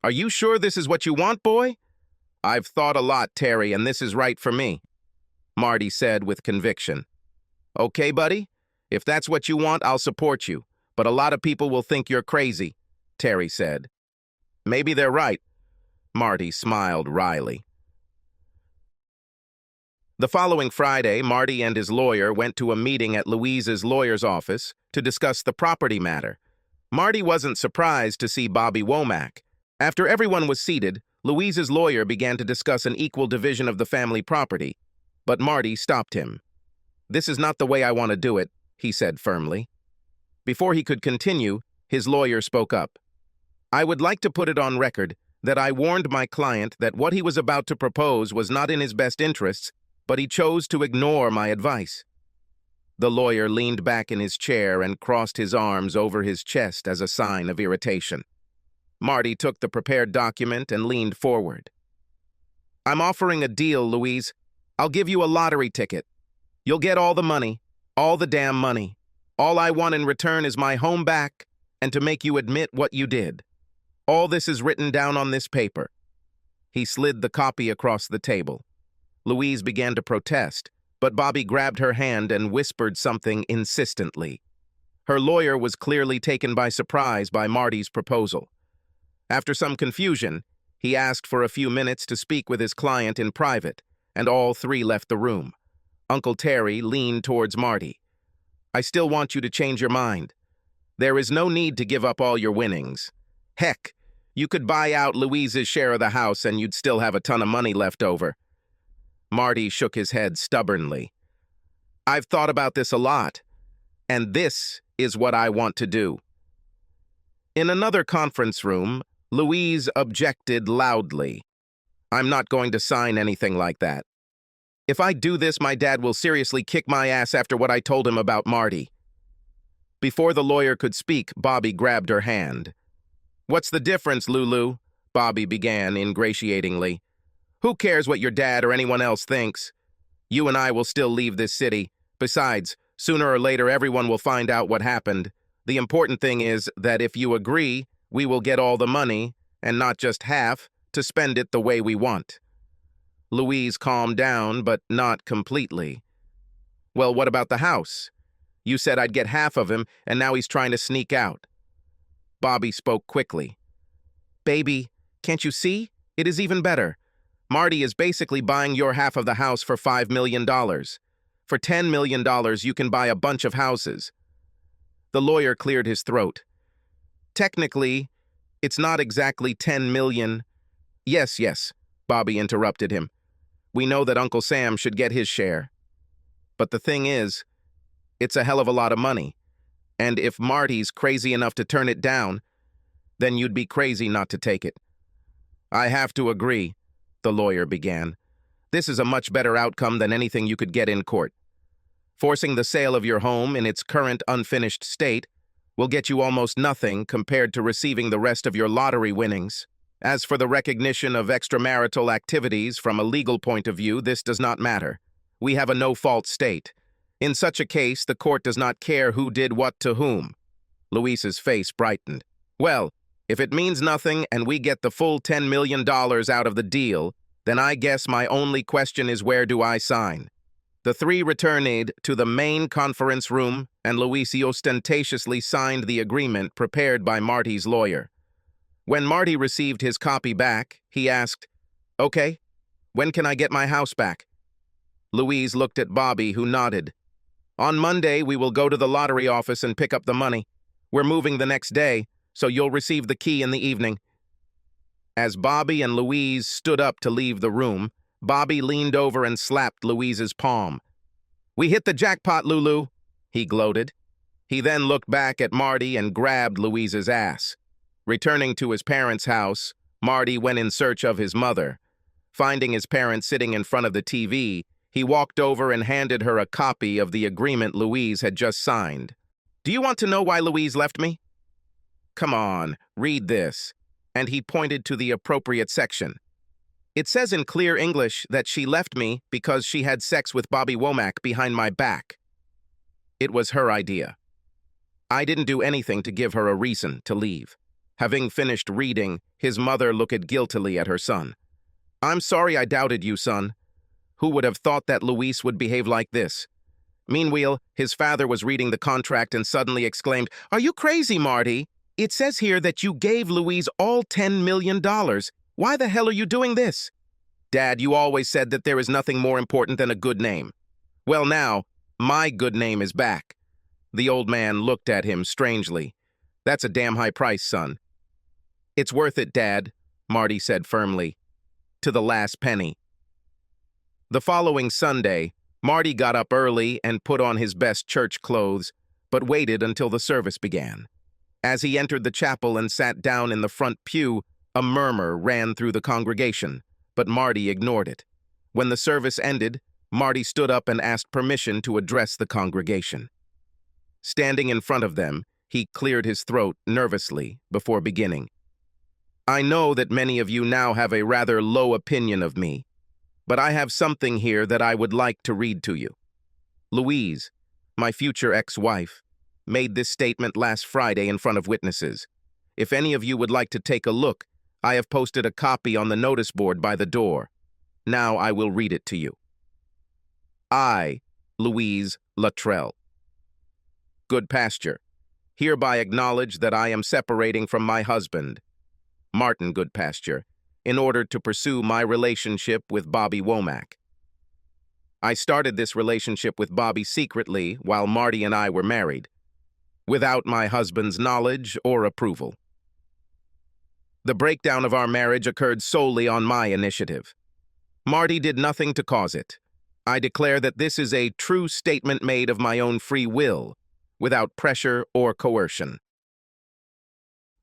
Are you sure this is what you want, boy? I've thought a lot, Terry, and this is right for me, Marty said with conviction. Okay, buddy, if that's what you want, I'll support you, but a lot of people will think you're crazy, Terry said. Maybe they're right, Marty smiled wryly. The following Friday, Marty and his lawyer went to a meeting at Louise's lawyer's office to discuss the property matter. Marty wasn't surprised to see Bobby Womack. After everyone was seated, Louise's lawyer began to discuss an equal division of the family property, but Marty stopped him. This is not the way I want to do it, he said firmly. Before he could continue, his lawyer spoke up. I would like to put it on record that I warned my client that what he was about to propose was not in his best interests, but he chose to ignore my advice. The lawyer leaned back in his chair and crossed his arms over his chest as a sign of irritation. Marty took the prepared document and leaned forward. I'm offering a deal, Louise. I'll give you a lottery ticket. You'll get all the money, all the damn money. All I want in return is my home back and to make you admit what you did. All this is written down on this paper. He slid the copy across the table. Louise began to protest, but Bobby grabbed her hand and whispered something insistently. Her lawyer was clearly taken by surprise by Marty's proposal. After some confusion, he asked for a few minutes to speak with his client in private, and all three left the room. Uncle Terry leaned towards Marty. I still want you to change your mind. There is no need to give up all your winnings. Heck, you could buy out Louise's share of the house and you'd still have a ton of money left over. Marty shook his head stubbornly. I've thought about this a lot, and this is what I want to do. In another conference room, Louise objected loudly. I'm not going to sign anything like that. If I do this, my dad will seriously kick my ass after what I told him about Marty. Before the lawyer could speak, Bobby grabbed her hand. What's the difference, Lulu? Bobby began ingratiatingly. Who cares what your dad or anyone else thinks? You and I will still leave this city. Besides, sooner or later everyone will find out what happened. The important thing is that if you agree, we will get all the money, and not just half, to spend it the way we want. Louise calmed down, but not completely. Well, what about the house? You said I'd get half of him, and now he's trying to sneak out. Bobby spoke quickly. Baby, can't you see? It is even better. Marty is basically buying your half of the house for $5 million. For $10 million, you can buy a bunch of houses. The lawyer cleared his throat. Technically, it's not exactly 10 million. Yes, Bobby interrupted him. We know that Uncle Sam should get his share. But the thing is, it's a hell of a lot of money. And if Marty's crazy enough to turn it down, then you'd be crazy not to take it. I have to agree, the lawyer began. This is a much better outcome than anything you could get in court. Forcing the sale of your home in its current unfinished state will get you almost nothing compared to receiving the rest of your lottery winnings. As for the recognition of extramarital activities from a legal point of view, this does not matter. We have a no-fault state. In such a case, the court does not care who did what to whom. Luis's face brightened. Well, if it means nothing and we get the full $10 million out of the deal, then I guess my only question is, where do I sign? The three returned to the main conference room, and Luis ostentatiously signed the agreement prepared by Marty's lawyer. When Marty received his copy back, he asked, Okay, when can I get my house back? Luis looked at Bobby, who nodded. On Monday, we will go to the lottery office and pick up the money. We're moving the next day, so you'll receive the key in the evening. As Bobby and Louise stood up to leave the room, Bobby leaned over and slapped Louise's palm. We hit the jackpot, Lulu, he gloated. He then looked back at Marty and grabbed Louise's ass. Returning to his parents' house, Marty went in search of his mother. Finding his parents sitting in front of the TV, he walked over and handed her a copy of the agreement Louise had just signed. Do you want to know why Louise left me? Come on, read this. And he pointed to the appropriate section. It says in clear English that she left me because she had sex with Bobby Womack behind my back. It was her idea. I didn't do anything to give her a reason to leave. Having finished reading, his mother looked guiltily at her son. I'm sorry I doubted you, son. Who would have thought that Luis would behave like this? Meanwhile, his father was reading the contract and suddenly exclaimed, Are you crazy, Marty? It says here that you gave Louise all $10 million. Why the hell are you doing this? Dad, you always said that there is nothing more important than a good name. Well, now, my good name is back. The old man looked at him strangely. That's a damn high price, son. It's worth it, Dad, Marty said firmly. To the last penny. The following Sunday, Marty got up early and put on his best church clothes, but waited until the service began. As he entered the chapel and sat down in the front pew, a murmur ran through the congregation, but Marty ignored it. When the service ended, Marty stood up and asked permission to address the congregation. Standing in front of them, he cleared his throat nervously before beginning. I know that many of you now have a rather low opinion of me, but I have something here that I would like to read to you. Louise, my future ex-wife, made this statement last Friday in front of witnesses. If any of you would like to take a look, I have posted a copy on the notice board by the door. Now I will read it to you. I, Louise Luttrell, Good Pasture, hereby acknowledge that I am separating from my husband, Martin Good Pasture, in order to pursue my relationship with Bobby Womack. I started this relationship with Bobby secretly while Marty and I were married, without my husband's knowledge or approval. The breakdown of our marriage occurred solely on my initiative. Marty did nothing to cause it. I declare that this is a true statement made of my own free will, without pressure or coercion.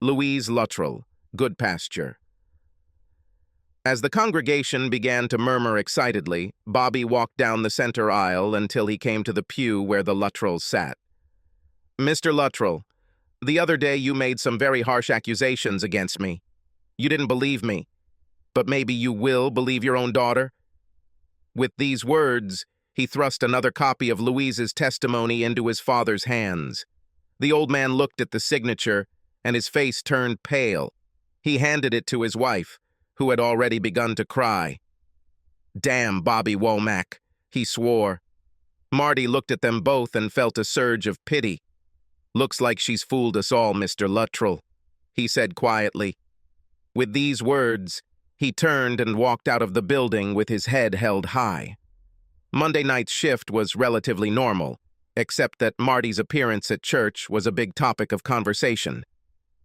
Louise Luttrell, Good Pasture. As the congregation began to murmur excitedly, Bobby walked down the center aisle until he came to the pew where the Luttrells sat. Mr. Luttrell, the other day you made some very harsh accusations against me. You didn't believe me, but maybe you will believe your own daughter? With these words, he thrust another copy of Louise's testimony into his father's hands. The old man looked at the signature, and his face turned pale. He handed it to his wife, who had already begun to cry. Damn Bobby Womack, he swore. Marty looked at them both and felt a surge of pity. "Looks like she's fooled us all, Mr. Luttrell," he said quietly. With these words, he turned and walked out of the building with his head held high. Monday night's shift was relatively normal, except that Marty's appearance at church was a big topic of conversation.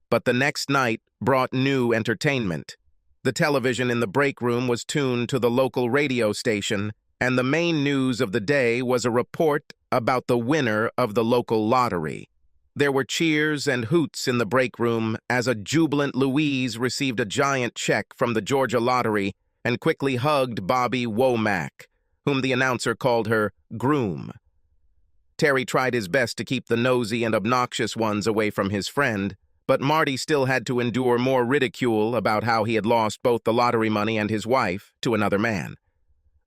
But the next night brought new entertainment. The television in the break room was tuned to the local radio station, and the main news of the day was a report about the winner of the local lottery. There were cheers and hoots in the break room as a jubilant Louise received a giant check from the Georgia Lottery and quickly hugged Bobby Womack, whom the announcer called her groom. Terry tried his best to keep the nosy and obnoxious ones away from his friend, but Marty still had to endure more ridicule about how he had lost both the lottery money and his wife to another man.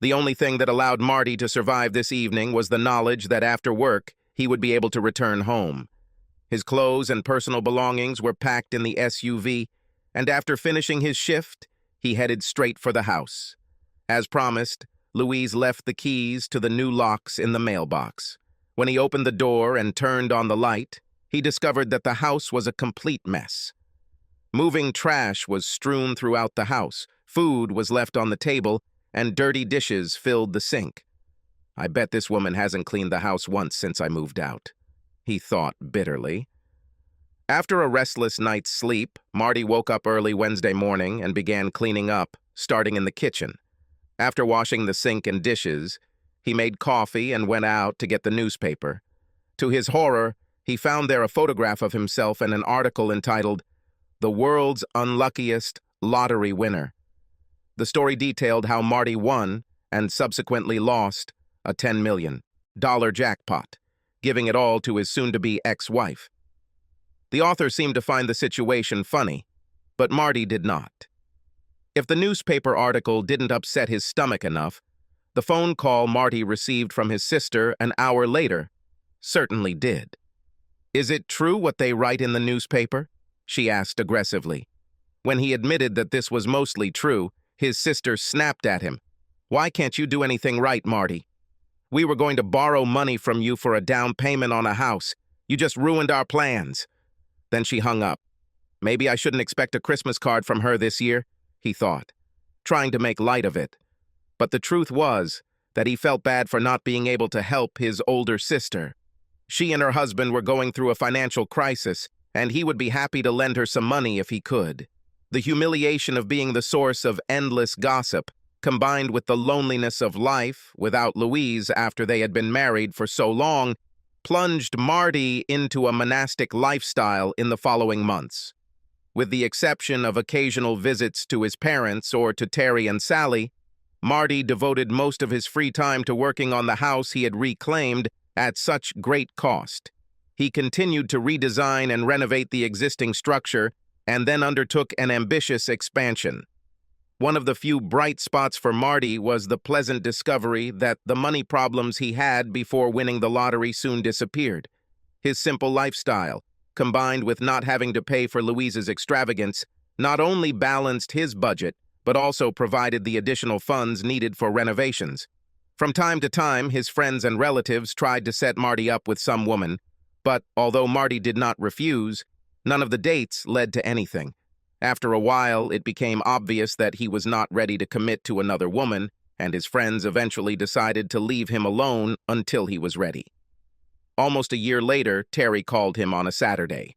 The only thing that allowed Marty to survive this evening was the knowledge that after work he would be able to return home. His clothes and personal belongings were packed in the SUV, and after finishing his shift, he headed straight for the house. As promised, Louise left the keys to the new locks in the mailbox. When he opened the door and turned on the light, he discovered that the house was a complete mess. Moving trash was strewn throughout the house, food was left on the table, and dirty dishes filled the sink. "I bet this woman hasn't cleaned the house once since I moved out," he thought bitterly. After a restless night's sleep, Marty woke up early Wednesday morning and began cleaning up, starting in the kitchen. After washing the sink and dishes, he made coffee and went out to get the newspaper. To his horror, he found there a photograph of himself and an article entitled, "The World's Unluckiest Lottery Winner." The story detailed how Marty won, and subsequently lost, a $10 million jackpot, giving it all to his soon-to-be ex-wife. The author seemed to find the situation funny, but Marty did not. If the newspaper article didn't upset his stomach enough, the phone call Marty received from his sister an hour later certainly did. "Is it true what they write in the newspaper?" she asked aggressively. When he admitted that this was mostly true, his sister snapped at him. "Why can't you do anything right, Marty? We were going to borrow money from you for a down payment on a house. You just ruined our plans." Then she hung up. Maybe I shouldn't expect a Christmas card from her this year, he thought, trying to make light of it. But the truth was that he felt bad for not being able to help his older sister. She and her husband were going through a financial crisis, and he would be happy to lend her some money if he could. The humiliation of being the source of endless gossip, combined with the loneliness of life without Louise after they had been married for so long, plunged Marty into a monastic lifestyle in the following months. With the exception of occasional visits to his parents or to Terry and Sally, Marty devoted most of his free time to working on the house he had reclaimed at such great cost. He continued to redesign and renovate the existing structure and then undertook an ambitious expansion. One of the few bright spots for Marty was the pleasant discovery that the money problems he had before winning the lottery soon disappeared. His simple lifestyle, combined with not having to pay for Louise's extravagance, not only balanced his budget, but also provided the additional funds needed for renovations. From time to time, his friends and relatives tried to set Marty up with some woman, but although Marty did not refuse, none of the dates led to anything. After a while, it became obvious that he was not ready to commit to another woman, and his friends eventually decided to leave him alone until he was ready. Almost a year later, Terry called him on a Saturday.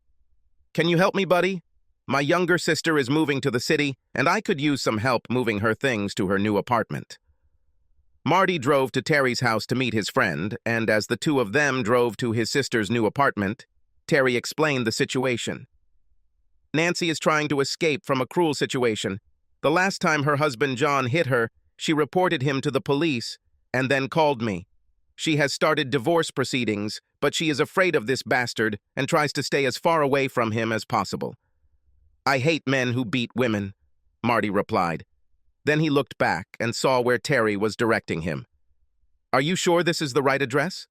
"Can you help me, buddy? My younger sister is moving to the city, and I could use some help moving her things to her new apartment." Marty drove to Terry's house to meet his friend, and as the two of them drove to his sister's new apartment, Terry explained the situation. "Nancy is trying to escape from a cruel situation. The last time her husband John hit her, she reported him to the police and then called me. She has started divorce proceedings, but she is afraid of this bastard and tries to stay as far away from him as possible." "I hate men who beat women," Marty replied. Then he looked back and saw where Terry was directing him. "Are you sure this is the right address?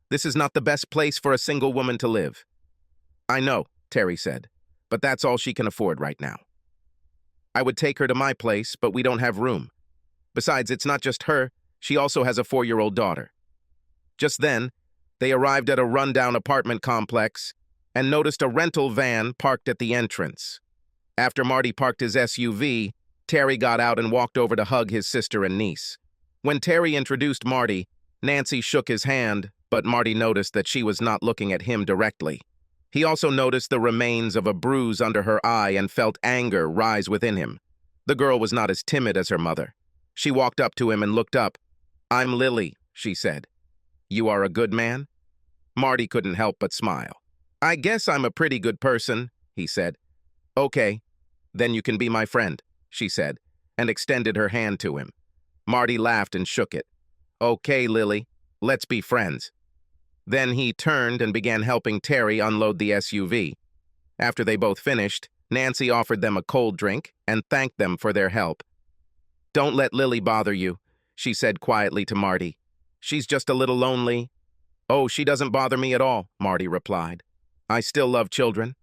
This is not the best place for a single woman to live." "I know," Terry said, "but that's all she can afford right now. I would take her to my place, but we don't have room. Besides, it's not just her, she also has a 4-year-old daughter." Just then, they arrived at a rundown apartment complex and noticed a rental van parked at the entrance. After Marty parked his SUV, Terry got out and walked over to hug his sister and niece. When Terry introduced Marty, Nancy shook his hand, but Marty noticed that she was not looking at him directly. He also noticed the remains of a bruise under her eye and felt anger rise within him. The girl was not as timid as her mother. She walked up to him and looked up. "I'm Lily," she said. "You are a good man?" Marty couldn't help but smile. "I guess I'm a pretty good person," he said. "Okay, then you can be my friend," she said, and extended her hand to him. Marty laughed and shook it. "Okay, Lily, let's be friends." Then he turned and began helping Terry unload the SUV. After they both finished, Nancy offered them a cold drink and thanked them for their help. "Don't let Lily bother you," she said quietly to Marty. "She's just a little lonely." "Oh, she doesn't bother me at all," Marty replied. "I still love children."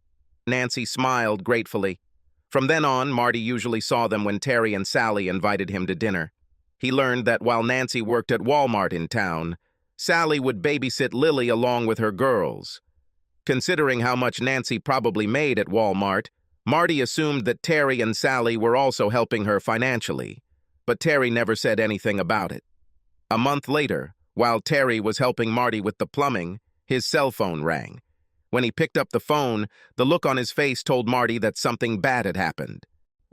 Nancy smiled gratefully. From then on, Marty usually saw them when Terry and Sally invited him to dinner. He learned that while Nancy worked at Walmart in town, Sally would babysit Lily along with her girls. Considering how much Nancy probably made at Walmart, Marty assumed that Terry and Sally were also helping her financially, but Terry never said anything about it. A month later, while Terry was helping Marty with the plumbing, his cell phone rang. When he picked up the phone, the look on his face told Marty that something bad had happened.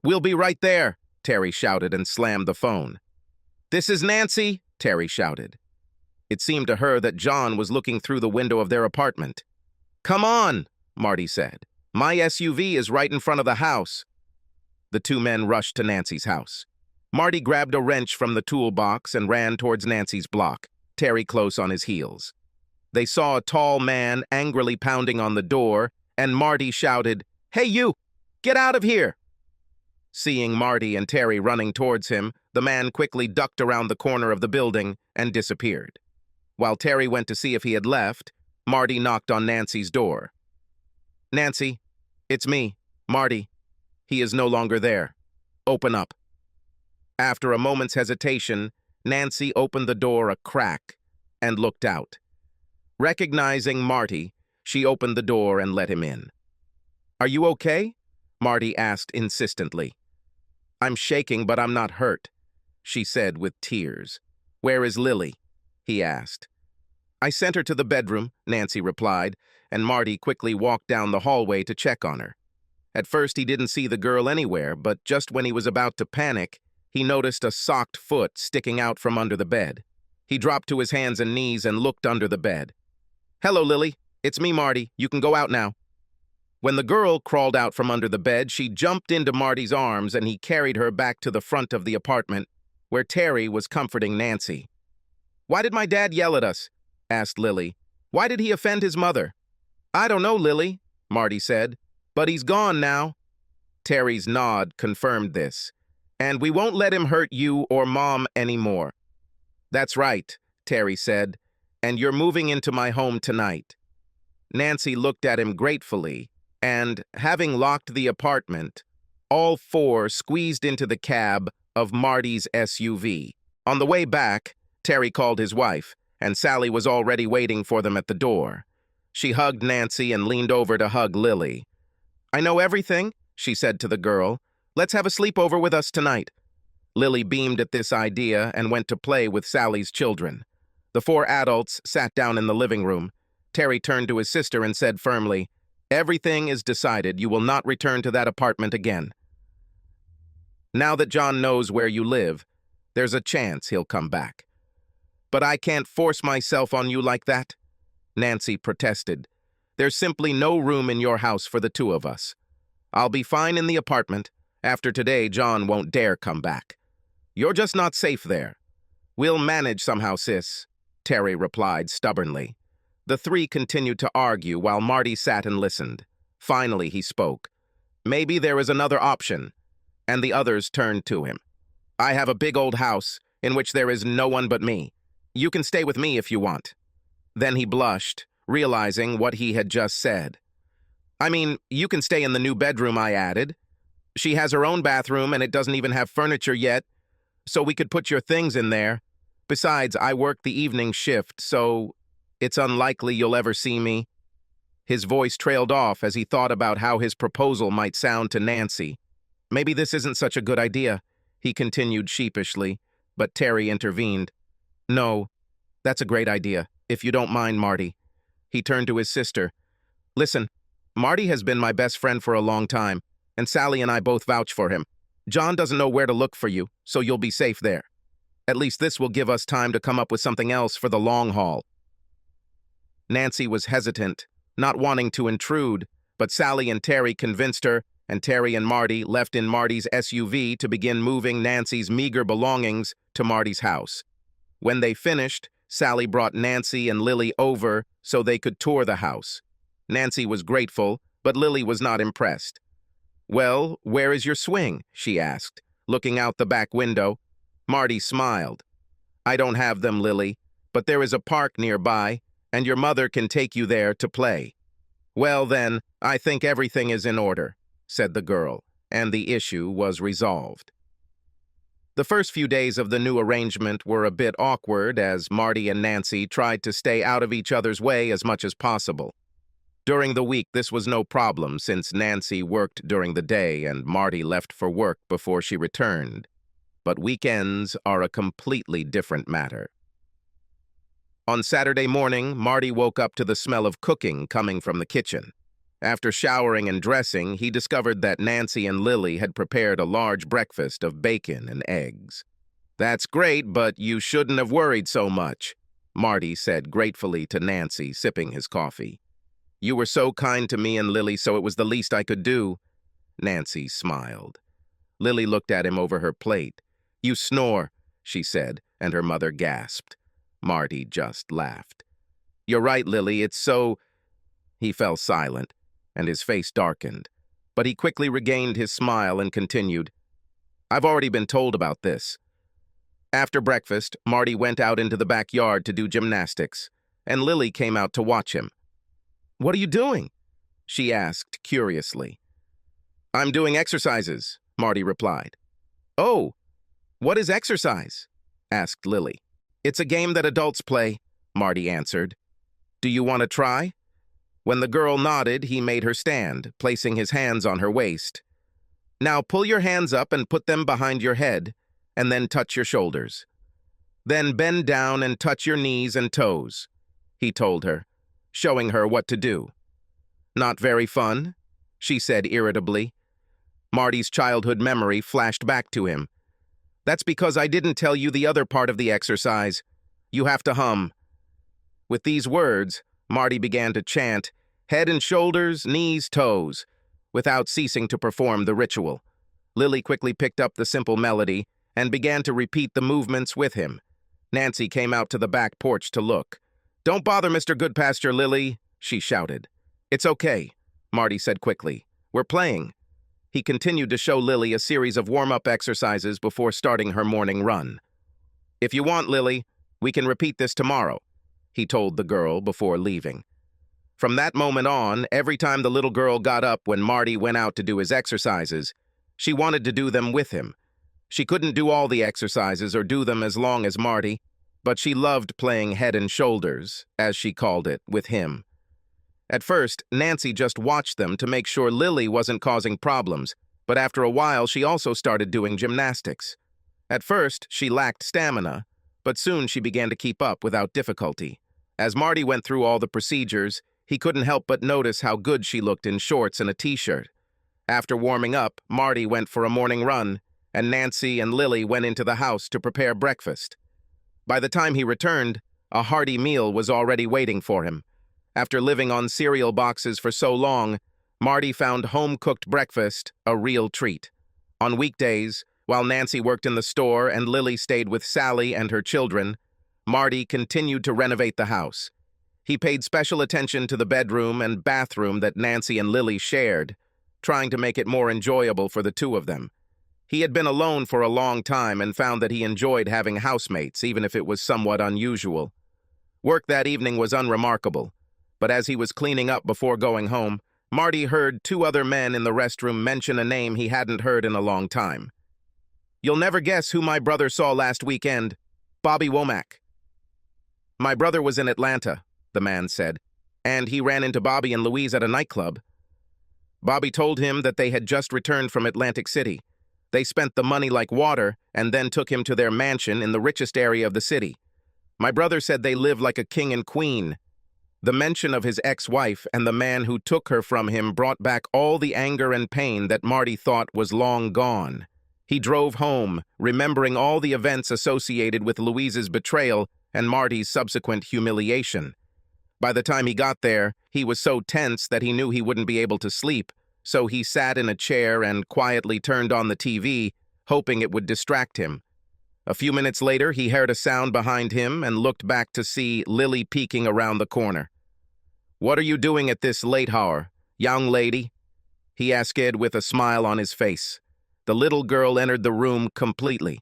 "We'll be right there," Terry shouted and slammed the phone. "This is Nancy," Terry shouted. It seemed to her that John was looking through the window of their apartment. "Come on," Marty said. "My SUV is right in front of the house." The two men rushed to Nancy's house. Marty grabbed a wrench from the toolbox and ran towards Nancy's block, Terry close on his heels. They saw a tall man angrily pounding on the door, and Marty shouted, "Hey you, get out of here!" Seeing Marty and Terry running towards him, the man quickly ducked around the corner of the building and disappeared. While Terry went to see if he had left, Marty knocked on Nancy's door. "Nancy, it's me, Marty. He is no longer there. Open up." After a moment's hesitation, Nancy opened the door a crack and looked out. Recognizing Marty, she opened the door and let him in. "Are you okay?" Marty asked insistently. "I'm shaking, but I'm not hurt," she said with tears. "Where is Lily?" he asked. "I sent her to the bedroom," Nancy replied, and Marty quickly walked down the hallway to check on her. At first, he didn't see the girl anywhere, but just when he was about to panic, he noticed a socked foot sticking out from under the bed. He dropped to his hands and knees and looked under the bed. "Hello, Lily. It's me, Marty. You can go out now." When the girl crawled out from under the bed, she jumped into Marty's arms and he carried her back to the front of the apartment, where Terry was comforting Nancy. "Why did my dad yell at us?" asked Lily. "Why did he offend his mother?" "I don't know, Lily," Marty said, "but he's gone now." Terry's nod confirmed this. "And we won't let him hurt you or Mom anymore." "That's right," Terry said, "and you're moving into my home tonight." Nancy looked at him gratefully, and, having locked the apartment, all four squeezed into the cab of Marty's SUV. On the way back, Terry called his wife, and Sally was already waiting for them at the door. She hugged Nancy and leaned over to hug Lily. "I know everything," she said to the girl. "Let's have a sleepover with us tonight." Lily beamed at this idea and went to play with Sally's children. The four adults sat down in the living room. Terry turned to his sister and said firmly, "Everything is decided. You will not return to that apartment again. Now that John knows where you live, there's a chance he'll come back." "But I can't force myself on you like that," Nancy protested. "There's simply no room in your house for the two of us. I'll be fine in the apartment. After today, John won't dare come back. You're just not safe there." "We'll manage somehow, sis," Terry replied stubbornly. The three continued to argue while Marty sat and listened. Finally, he spoke. "Maybe there is another option," and the others turned to him. "I have a big old house in which there is no one but me. You can stay with me if you want." Then he blushed, realizing what he had just said. "I mean, you can stay in the new bedroom I added. She has her own bathroom and it doesn't even have furniture yet, so we could put your things in there. Besides, I work the evening shift, so it's unlikely you'll ever see me." His voice trailed off as he thought about how his proposal might sound to Nancy. "Maybe this isn't such a good idea," he continued sheepishly, but Terry intervened. "No, that's a great idea, if you don't mind, Marty." He turned to his sister. "Listen, Marty has been my best friend for a long time, and Sally and I both vouch for him. John doesn't know where to look for you, so you'll be safe there. At least this will give us time to come up with something else for the long haul." Nancy was hesitant, not wanting to intrude, but Sally and Terry convinced her, and Terry and Marty left in Marty's SUV to begin moving Nancy's meager belongings to Marty's house. When they finished, Sally brought Nancy and Lily over so they could tour the house. Nancy was grateful, but Lily was not impressed. "Well, where is your swing?" she asked, looking out the back window. Marty smiled. "I don't have them, Lily, but there is a park nearby, and your mother can take you there to play." "Well, then, I think everything is in order," said the girl, and the issue was resolved. The first few days of the new arrangement were a bit awkward as Marty and Nancy tried to stay out of each other's way as much as possible. During the week, this was no problem since Nancy worked during the day and Marty left for work before she returned. But weekends are a completely different matter. On Saturday morning, Marty woke up to the smell of cooking coming from the kitchen. After showering and dressing, he discovered that Nancy and Lily had prepared a large breakfast of bacon and eggs. "That's great, but you shouldn't have worried so much," Marty said gratefully to Nancy, sipping his coffee. "You were so kind to me and Lily, so it was the least I could do." Nancy smiled. Lily looked at him over her plate. "You snore," she said, and her mother gasped. Marty just laughed. "You're right, Lily, it's so—" He fell silent, and his face darkened. But he quickly regained his smile and continued, "I've already been told about this." After breakfast, Marty went out into the backyard to do gymnastics, and Lily came out to watch him. "What are you doing?" she asked curiously. "I'm doing exercises," Marty replied. "Oh, what is exercise?" asked Lily. "It's a game that adults play," Marty answered. "Do you want to try?" When the girl nodded, he made her stand, placing his hands on her waist. "Now pull your hands up and put them behind your head, and then touch your shoulders. Then bend down and touch your knees and toes," he told her, showing her what to do. "Not very fun," she said irritably. Marty's childhood memory flashed back to him. "That's because I didn't tell you the other part of the exercise. You have to hum." With these words, Marty began to chant, "Head and shoulders, knees, toes," without ceasing to perform the ritual. Lily quickly picked up the simple melody and began to repeat the movements with him. Nancy came out to the back porch to look. "Don't bother Mr. Goodpasture, Lily," she shouted. "It's okay," Marty said quickly. "We're playing." He continued to show Lily a series of warm-up exercises before starting her morning run. "If you want, Lily, we can repeat this tomorrow," he told the girl before leaving. From that moment on, every time the little girl got up when Marty went out to do his exercises, she wanted to do them with him. She couldn't do all the exercises or do them as long as Marty, but she loved playing head and shoulders, as she called it, with him. At first, Nancy just watched them to make sure Lily wasn't causing problems, but after a while she also started doing gymnastics. At first, she lacked stamina, but soon she began to keep up without difficulty. As Marty went through all the procedures, he couldn't help but notice how good she looked in shorts and a t-shirt. After warming up, Marty went for a morning run, and Nancy and Lily went into the house to prepare breakfast. By the time he returned, a hearty meal was already waiting for him. After living on cereal boxes for so long, Marty found home-cooked breakfast a real treat. On weekdays, while Nancy worked in the store and Lily stayed with Sally and her children, Marty continued to renovate the house. He paid special attention to the bedroom and bathroom that Nancy and Lily shared, trying to make it more enjoyable for the two of them. He had been alone for a long time and found that he enjoyed having housemates, even if it was somewhat unusual. Work that evening was unremarkable, but as he was cleaning up before going home, Marty heard two other men in the restroom mention a name he hadn't heard in a long time. "You'll never guess who my brother saw last weekend," Bobby Womack. My brother was in Atlanta, the man said, and he ran into Bobby and Louise at a nightclub. Bobby told him that they had just returned from Atlantic City. They spent the money like water and then took him to their mansion in the richest area of the city. My brother said they lived like a king and queen. The mention of his ex-wife and the man who took her from him brought back all the anger and pain that Marty thought was long gone. He drove home, remembering all the events associated with Louise's betrayal and Marty's subsequent humiliation. By the time he got there, he was so tense that he knew he wouldn't be able to sleep, so he sat in a chair and quietly turned on the TV, hoping it would distract him. A few minutes later, he heard a sound behind him and looked back to see Lily peeking around the corner. "What are you doing at this late hour, young lady?" he asked with a smile on his face. The little girl entered the room completely.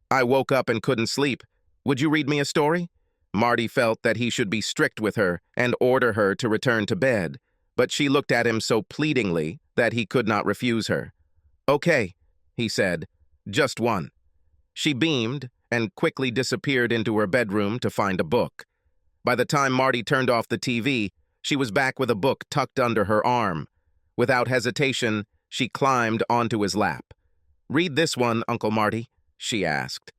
"I woke up and couldn't sleep. Would you read me a story?" Marty felt that he should be strict with her and order her to return to bed, but she looked at him so pleadingly that he could not refuse her. "Okay," he said, "just one." She beamed and quickly disappeared into her bedroom to find a book. By the time Marty turned off the TV, she was back with a book tucked under her arm. Without hesitation, she climbed onto his lap. "Read this one, Uncle Marty," she asked.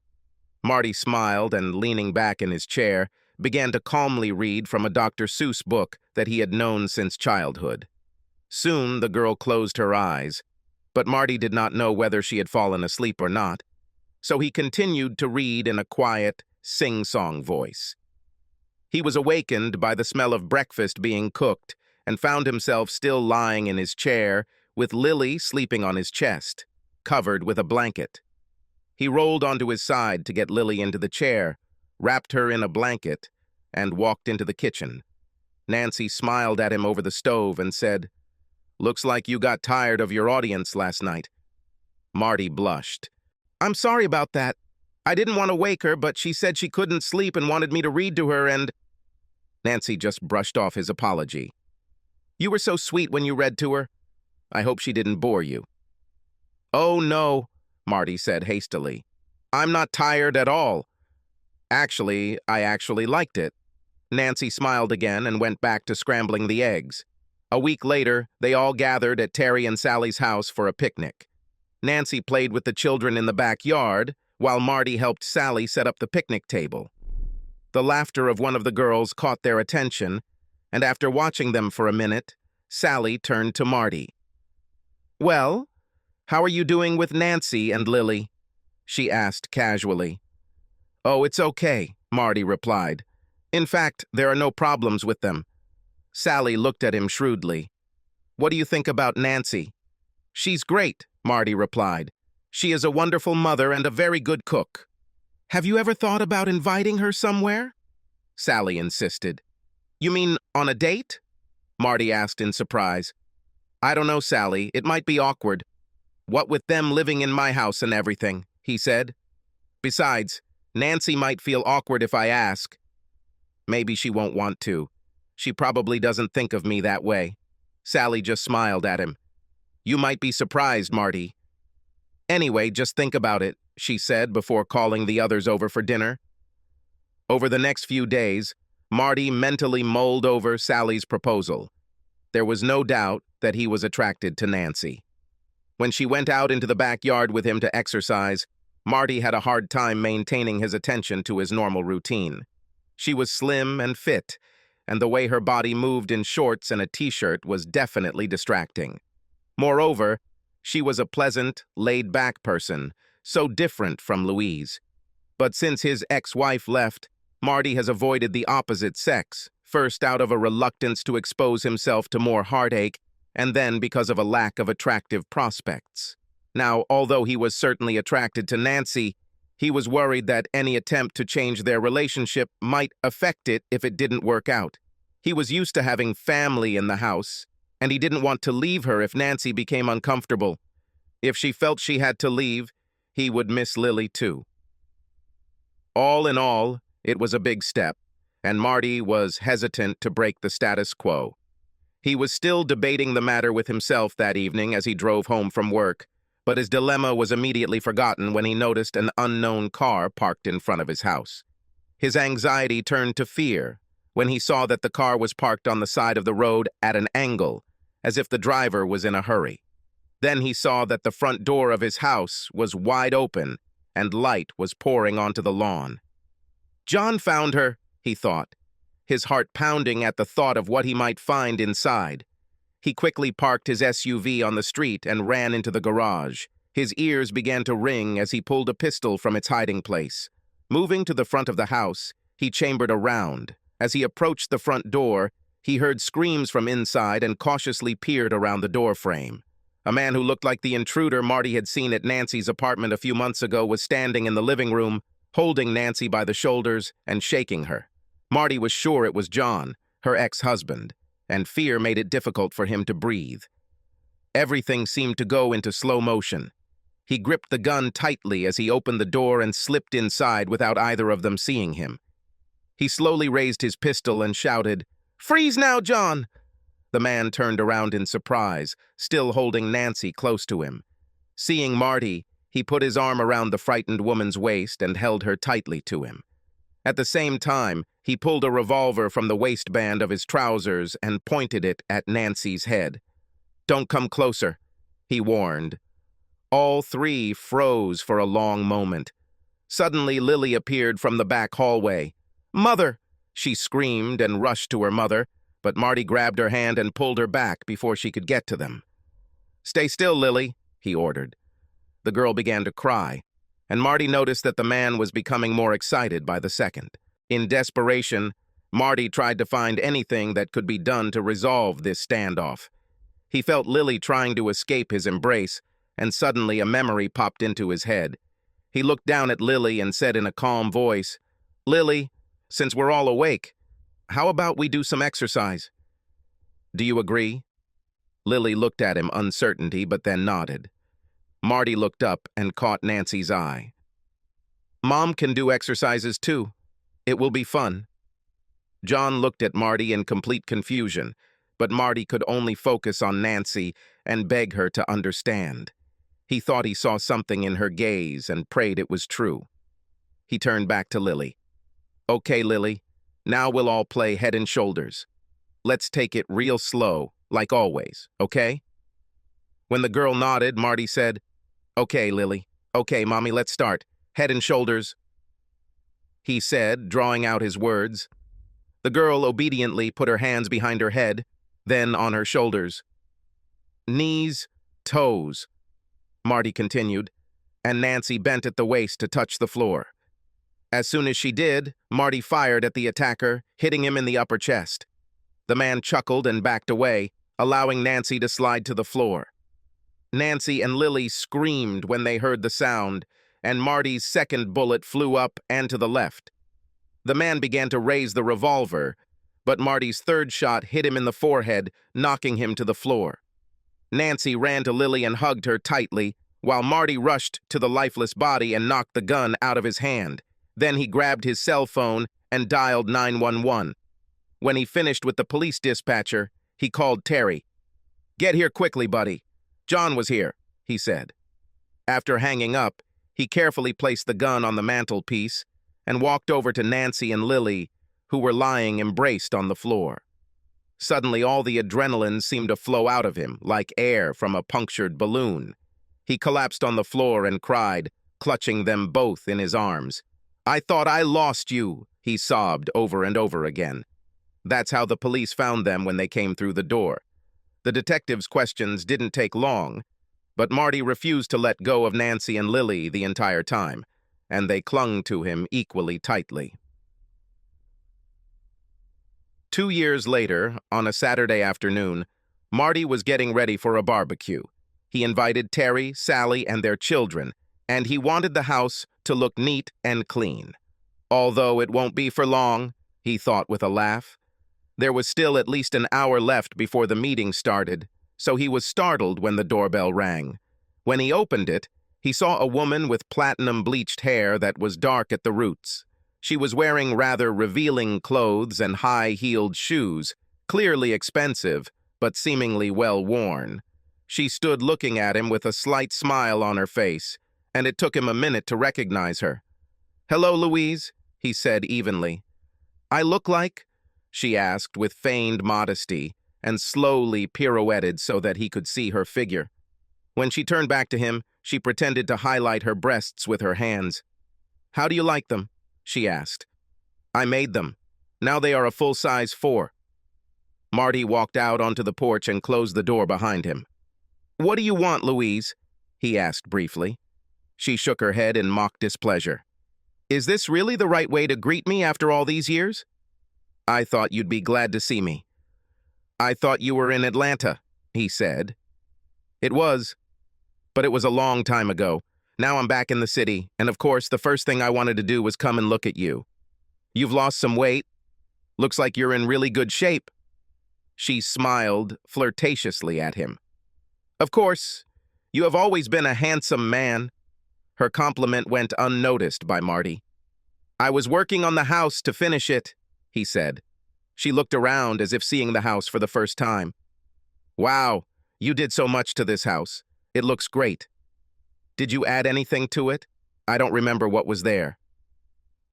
Marty smiled and, leaning back in his chair, began to calmly read from a Dr. Seuss book that he had known since childhood. Soon the girl closed her eyes, but Marty did not know whether she had fallen asleep or not, so he continued to read in a quiet, sing-song voice. He was awakened by the smell of breakfast being cooked and found himself still lying in his chair with Lily sleeping on his chest, covered with a blanket. He rolled onto his side to get Lily into the chair, wrapped her in a blanket, and walked into the kitchen. Nancy smiled at him over the stove and said, "Looks like you got tired of your audience last night." Marty blushed. "I'm sorry about that. I didn't want to wake her, but she said she couldn't sleep and wanted me to read to her and—" Nancy just brushed off his apology. "You were so sweet when you read to her. I hope she didn't bore you." "Oh, no," Marty said hastily. "I'm not tired at all. Actually, I actually liked it." Nancy smiled again and went back to scrambling the eggs. A week later, they all gathered at Terry and Sally's house for a picnic. Nancy played with the children in the backyard, while Marty helped Sally set up the picnic table. The laughter of one of the girls caught their attention, and after watching them for a minute, Sally turned to Marty. "Well, how are you doing with Nancy and Lily?" she asked casually. "Oh, it's okay," Marty replied. "In fact, there are no problems with them." Sally looked at him shrewdly. "What do you think about Nancy?" "She's great," Marty replied. "She is a wonderful mother and a very good cook." "Have you ever thought about inviting her somewhere?" Sally insisted. "You mean on a date?" Marty asked in surprise. "I don't know, Sally. It might be awkward. What with them living in my house and everything," he said. "Besides, Nancy might feel awkward if I ask." "Maybe she won't want to. She probably doesn't think of me that way." Sally just smiled at him. "You might be surprised, Marty." "Anyway, just think about it," she said before calling the others over for dinner. Over the next few days, Marty mentally mulled over Sally's proposal. There was no doubt that he was attracted to Nancy. When she went out into the backyard with him to exercise, Marty had a hard time maintaining his attention to his normal routine. She was slim and fit, and the way her body moved in shorts and a t-shirt was definitely distracting. Moreover, she was a pleasant, laid-back person, so different from Louise. But since his ex-wife left, Marty has avoided the opposite sex, first out of a reluctance to expose himself to more heartache, and then because of a lack of attractive prospects. Now, although he was certainly attracted to Nancy, he was worried that any attempt to change their relationship might affect it if it didn't work out. He was used to having family in the house, and he didn't want to leave her if Nancy became uncomfortable. If she felt she had to leave, he would miss Lily too. All in all, it was a big step, and Marty was hesitant to break the status quo. He was still debating the matter with himself that evening as he drove home from work, But his dilemma was immediately forgotten when he noticed an unknown car parked in front of his house. His anxiety turned to fear when he saw that the car was parked on the side of the road at an angle, as if the driver was in a hurry. Then he saw that the front door of his house was wide open and light was pouring onto the lawn. John found her, he thought, his heart pounding at the thought of what he might find inside. He quickly parked his SUV on the street and ran into the garage. His ears began to ring as he pulled a pistol from its hiding place. Moving to the front of the house, he chambered around. As he approached the front door, he heard screams from inside and cautiously peered around the door frame. A man who looked like the intruder Marty had seen at Nancy's apartment a few months ago was standing in the living room, holding Nancy by the shoulders and shaking her. Marty was sure it was John, her ex-husband, and fear made it difficult for him to breathe. Everything seemed to go into slow motion. He gripped the gun tightly as he opened the door and slipped inside without either of them seeing him. He slowly raised his pistol and shouted, "Freeze now, John!" The man turned around in surprise, still holding Nancy close to him. Seeing Marty, he put his arm around the frightened woman's waist and held her tightly to him. At the same time, he pulled a revolver from the waistband of his trousers and pointed it at Nancy's head. "Don't come closer," he warned. All three froze for a long moment. Suddenly, Lily appeared from the back hallway. "Mother!" she screamed and rushed to her mother, but Marty grabbed her hand and pulled her back before she could get to them. "Stay still, Lily," he ordered. The girl began to cry, and Marty noticed that the man was becoming more excited by the second. In desperation, Marty tried to find anything that could be done to resolve this standoff. He felt Lily trying to escape his embrace, and suddenly a memory popped into his head. He looked down at Lily and said in a calm voice, "Lily, since we're all awake, how about we do some exercise? Do you agree?" Lily looked at him uncertainty, but then nodded. Marty looked up and caught Nancy's eye. "Mom can do exercises too. It will be fun." John looked at Marty in complete confusion, but Marty could only focus on Nancy and beg her to understand. He thought he saw something in her gaze and prayed it was true. He turned back to Lily. "Okay, Lily, now we'll all play head and shoulders. Let's take it real slow, like always, okay?" When the girl nodded, Marty said, "Okay, Lily. Okay, Mommy, let's start. Head and shoulders," he said, drawing out his words. The girl obediently put her hands behind her head, then on her shoulders. "Knees, toes," Marty continued, and Nancy bent at the waist to touch the floor. As soon as she did, Marty fired at the attacker, hitting him in the upper chest. The man chuckled and backed away, allowing Nancy to slide to the floor. Nancy and Lily screamed when they heard the sound, and Marty's second bullet flew up and to the left. The man began to raise the revolver, but Marty's third shot hit him in the forehead, knocking him to the floor. Nancy ran to Lily and hugged her tightly, while Marty rushed to the lifeless body and knocked the gun out of his hand. Then he grabbed his cell phone and dialed 911. When he finished with the police dispatcher, he called Terry. "Get here quickly, buddy. John was here," he said. After hanging up, he carefully placed the gun on the mantelpiece and walked over to Nancy and Lily, who were lying embraced on the floor. Suddenly, all the adrenaline seemed to flow out of him, like air from a punctured balloon. He collapsed on the floor and cried, clutching them both in his arms. "I thought I lost you," he sobbed over and over again. That's how the police found them when they came through the door. The detectives' questions didn't take long, but Marty refused to let go of Nancy and Lily the entire time, and they clung to him equally tightly. 2 years later, on a Saturday afternoon, Marty was getting ready for a barbecue. He invited Terry, Sally, and their children, and he wanted the house to look neat and clean. Although it won't be for long, he thought with a laugh. There was still at least an hour left before the meeting started, so he was startled when the doorbell rang. When he opened it, he saw a woman with platinum-bleached hair that was dark at the roots. She was wearing rather revealing clothes and high-heeled shoes, clearly expensive, but seemingly well-worn. She stood looking at him with a slight smile on her face, and it took him a minute to recognize her. "Hello, Louise," he said evenly. "I look like?" she asked with feigned modesty, and slowly pirouetted so that he could see her figure. When she turned back to him, she pretended to highlight her breasts with her hands. "How do you like them?" she asked. "I made them. Now they are a full-size 4. Marty walked out onto the porch and closed the door behind him. "What do you want, Louise?" he asked briefly. She shook her head in mock displeasure. "Is this really the right way to greet me after all these years? I thought you'd be glad to see me." "I thought you were in Atlanta," he said. "It was, but it was a long time ago. Now I'm back in the city, and of course the first thing I wanted to do was come and look at you. You've lost some weight. Looks like you're in really good shape." She smiled flirtatiously at him. "Of course, you have always been a handsome man." Her compliment went unnoticed by Marty. "I was working on the house to finish it," he said. She looked around as if seeing the house for the first time. "Wow, you did so much to this house. It looks great. Did you add anything to it? I don't remember what was there."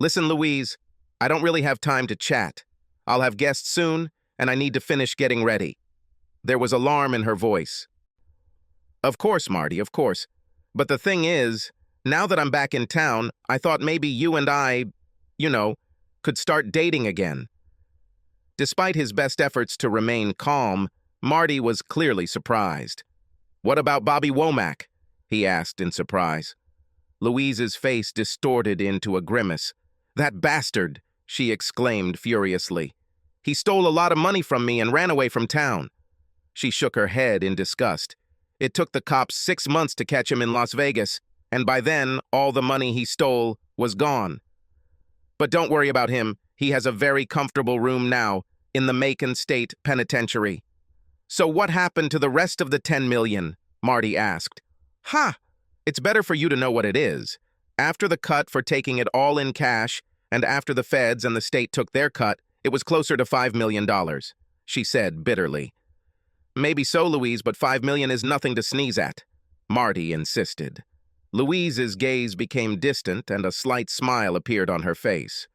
"Listen, Louise, I don't really have time to chat. I'll have guests soon, and I need to finish getting ready." There was alarm in her voice. "Of course, Marty, of course. But the thing is, now that I'm back in town, I thought maybe you and I, could start dating again." Despite his best efforts to remain calm, Marty was clearly surprised. "What about Bobby Womack?" he asked in surprise. Louise's face distorted into a grimace. "That bastard!" she exclaimed furiously. "He stole a lot of money from me and ran away from town." She shook her head in disgust. "It took the cops 6 months to catch him in Las Vegas, and by then, all the money he stole was gone. But don't worry about him. He has a very comfortable room now in the Macon State Penitentiary." "So what happened to the rest of the 10 million? Marty asked. "Ha! It's better for you to know what it is. After the cut for taking it all in cash, and after the feds and the state took their cut, it was closer to $5 million, she said bitterly. "Maybe so, Louise, but $5 million is nothing to sneeze at," Marty insisted. Louise's gaze became distant and a slight smile appeared on her face.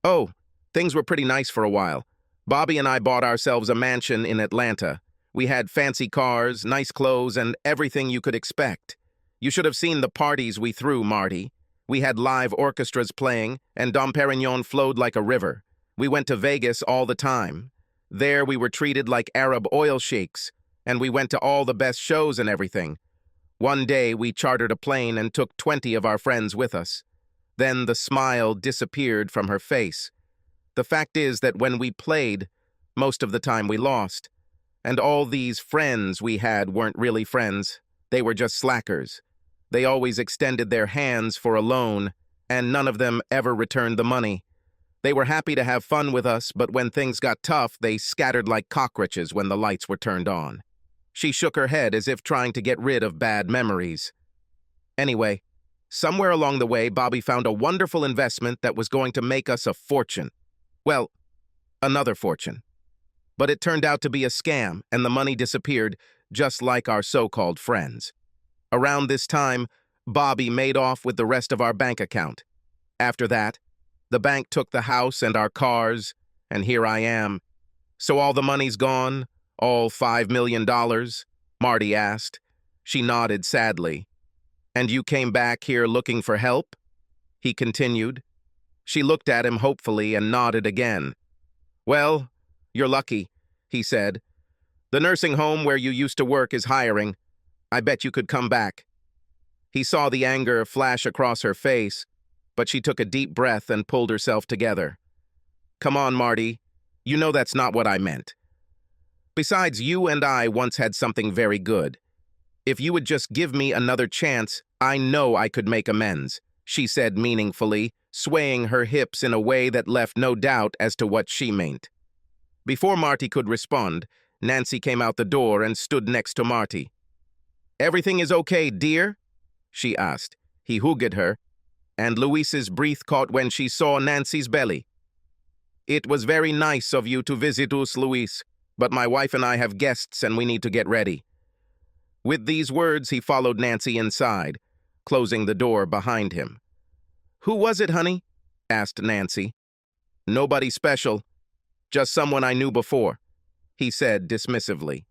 "Oh, things were pretty nice for a while. Bobby and I bought ourselves a mansion in Atlanta. We had fancy cars, nice clothes, and everything you could expect. You should have seen the parties we threw, Marty. We had live orchestras playing, and Dom Perignon flowed like a river. We went to Vegas all the time. There we were treated like Arab oil sheiks, and we went to all the best shows and everything. One day we chartered a plane and took 20 of our friends with us. Then the smile disappeared from her face. The fact is that when we played, most of the time we lost. And all these friends we had weren't really friends. They were just slackers. They always extended their hands for a loan, and none of them ever returned the money. They were happy to have fun with us, but when things got tough, they scattered like cockroaches when the lights were turned on." She shook her head as if trying to get rid of bad memories. "Anyway, somewhere along the way, Bobby found a wonderful investment that was going to make us a fortune. Well, another fortune. But it turned out to be a scam, and the money disappeared, just like our so-called friends. Around this time, Bobby made off with the rest of our bank account. After that, the bank took the house and our cars, and here I am. So all the money's gone? All $5 million? Marty asked. She nodded sadly. "And you came back here looking for help?" he continued. She looked at him hopefully and nodded again. "Well, you're lucky," he said. "The nursing home where you used to work is hiring. I bet you could come back." He saw the anger flash across her face, but she took a deep breath and pulled herself together. "Come on, Marty. You know that's not what I meant. Besides, you and I once had something very good. If you would just give me another chance, I know I could make amends," she said meaningfully, swaying her hips in a way that left no doubt as to what she meant. Before Marty could respond, Nancy came out the door and stood next to Marty. "Everything is okay, dear?" she asked. He hooted her, and Louise's breath caught when she saw Nancy's belly. "It was very nice of you to visit us, Louise, but my wife and I have guests and we need to get ready." With these words, he followed Nancy inside, closing the door behind him. "Who was it, honey?" asked Nancy. "Nobody special, just someone I knew before," he said dismissively.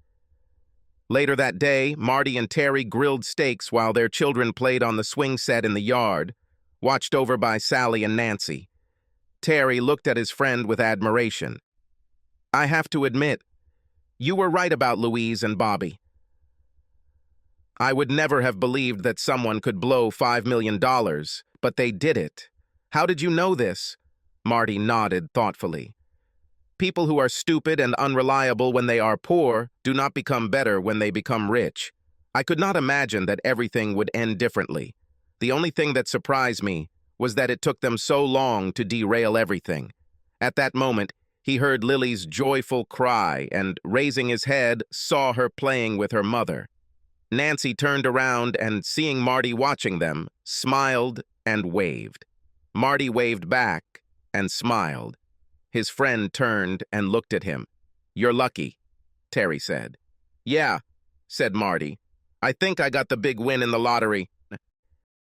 Later that day, Marty and Terry grilled steaks while their children played on the swing set in the yard, watched over by Sally and Nancy. Terry looked at his friend with admiration. "I have to admit, you were right about Louise and Bobby. I would never have believed that someone could blow $5 million, but they did it. How did you know this?" Marty nodded thoughtfully. "People who are stupid and unreliable when they are poor do not become better when they become rich. I could not imagine that everything would end differently. The only thing that surprised me was that it took them so long to derail everything." At that moment, he heard Lily's joyful cry and, raising his head, saw her playing with her mother. Nancy turned around and, seeing Marty watching them, smiled and waved. Marty waved back and smiled. His friend turned and looked at him. "You're lucky," Terry said. "Yeah," said Marty. "I think I got the big win in the lottery.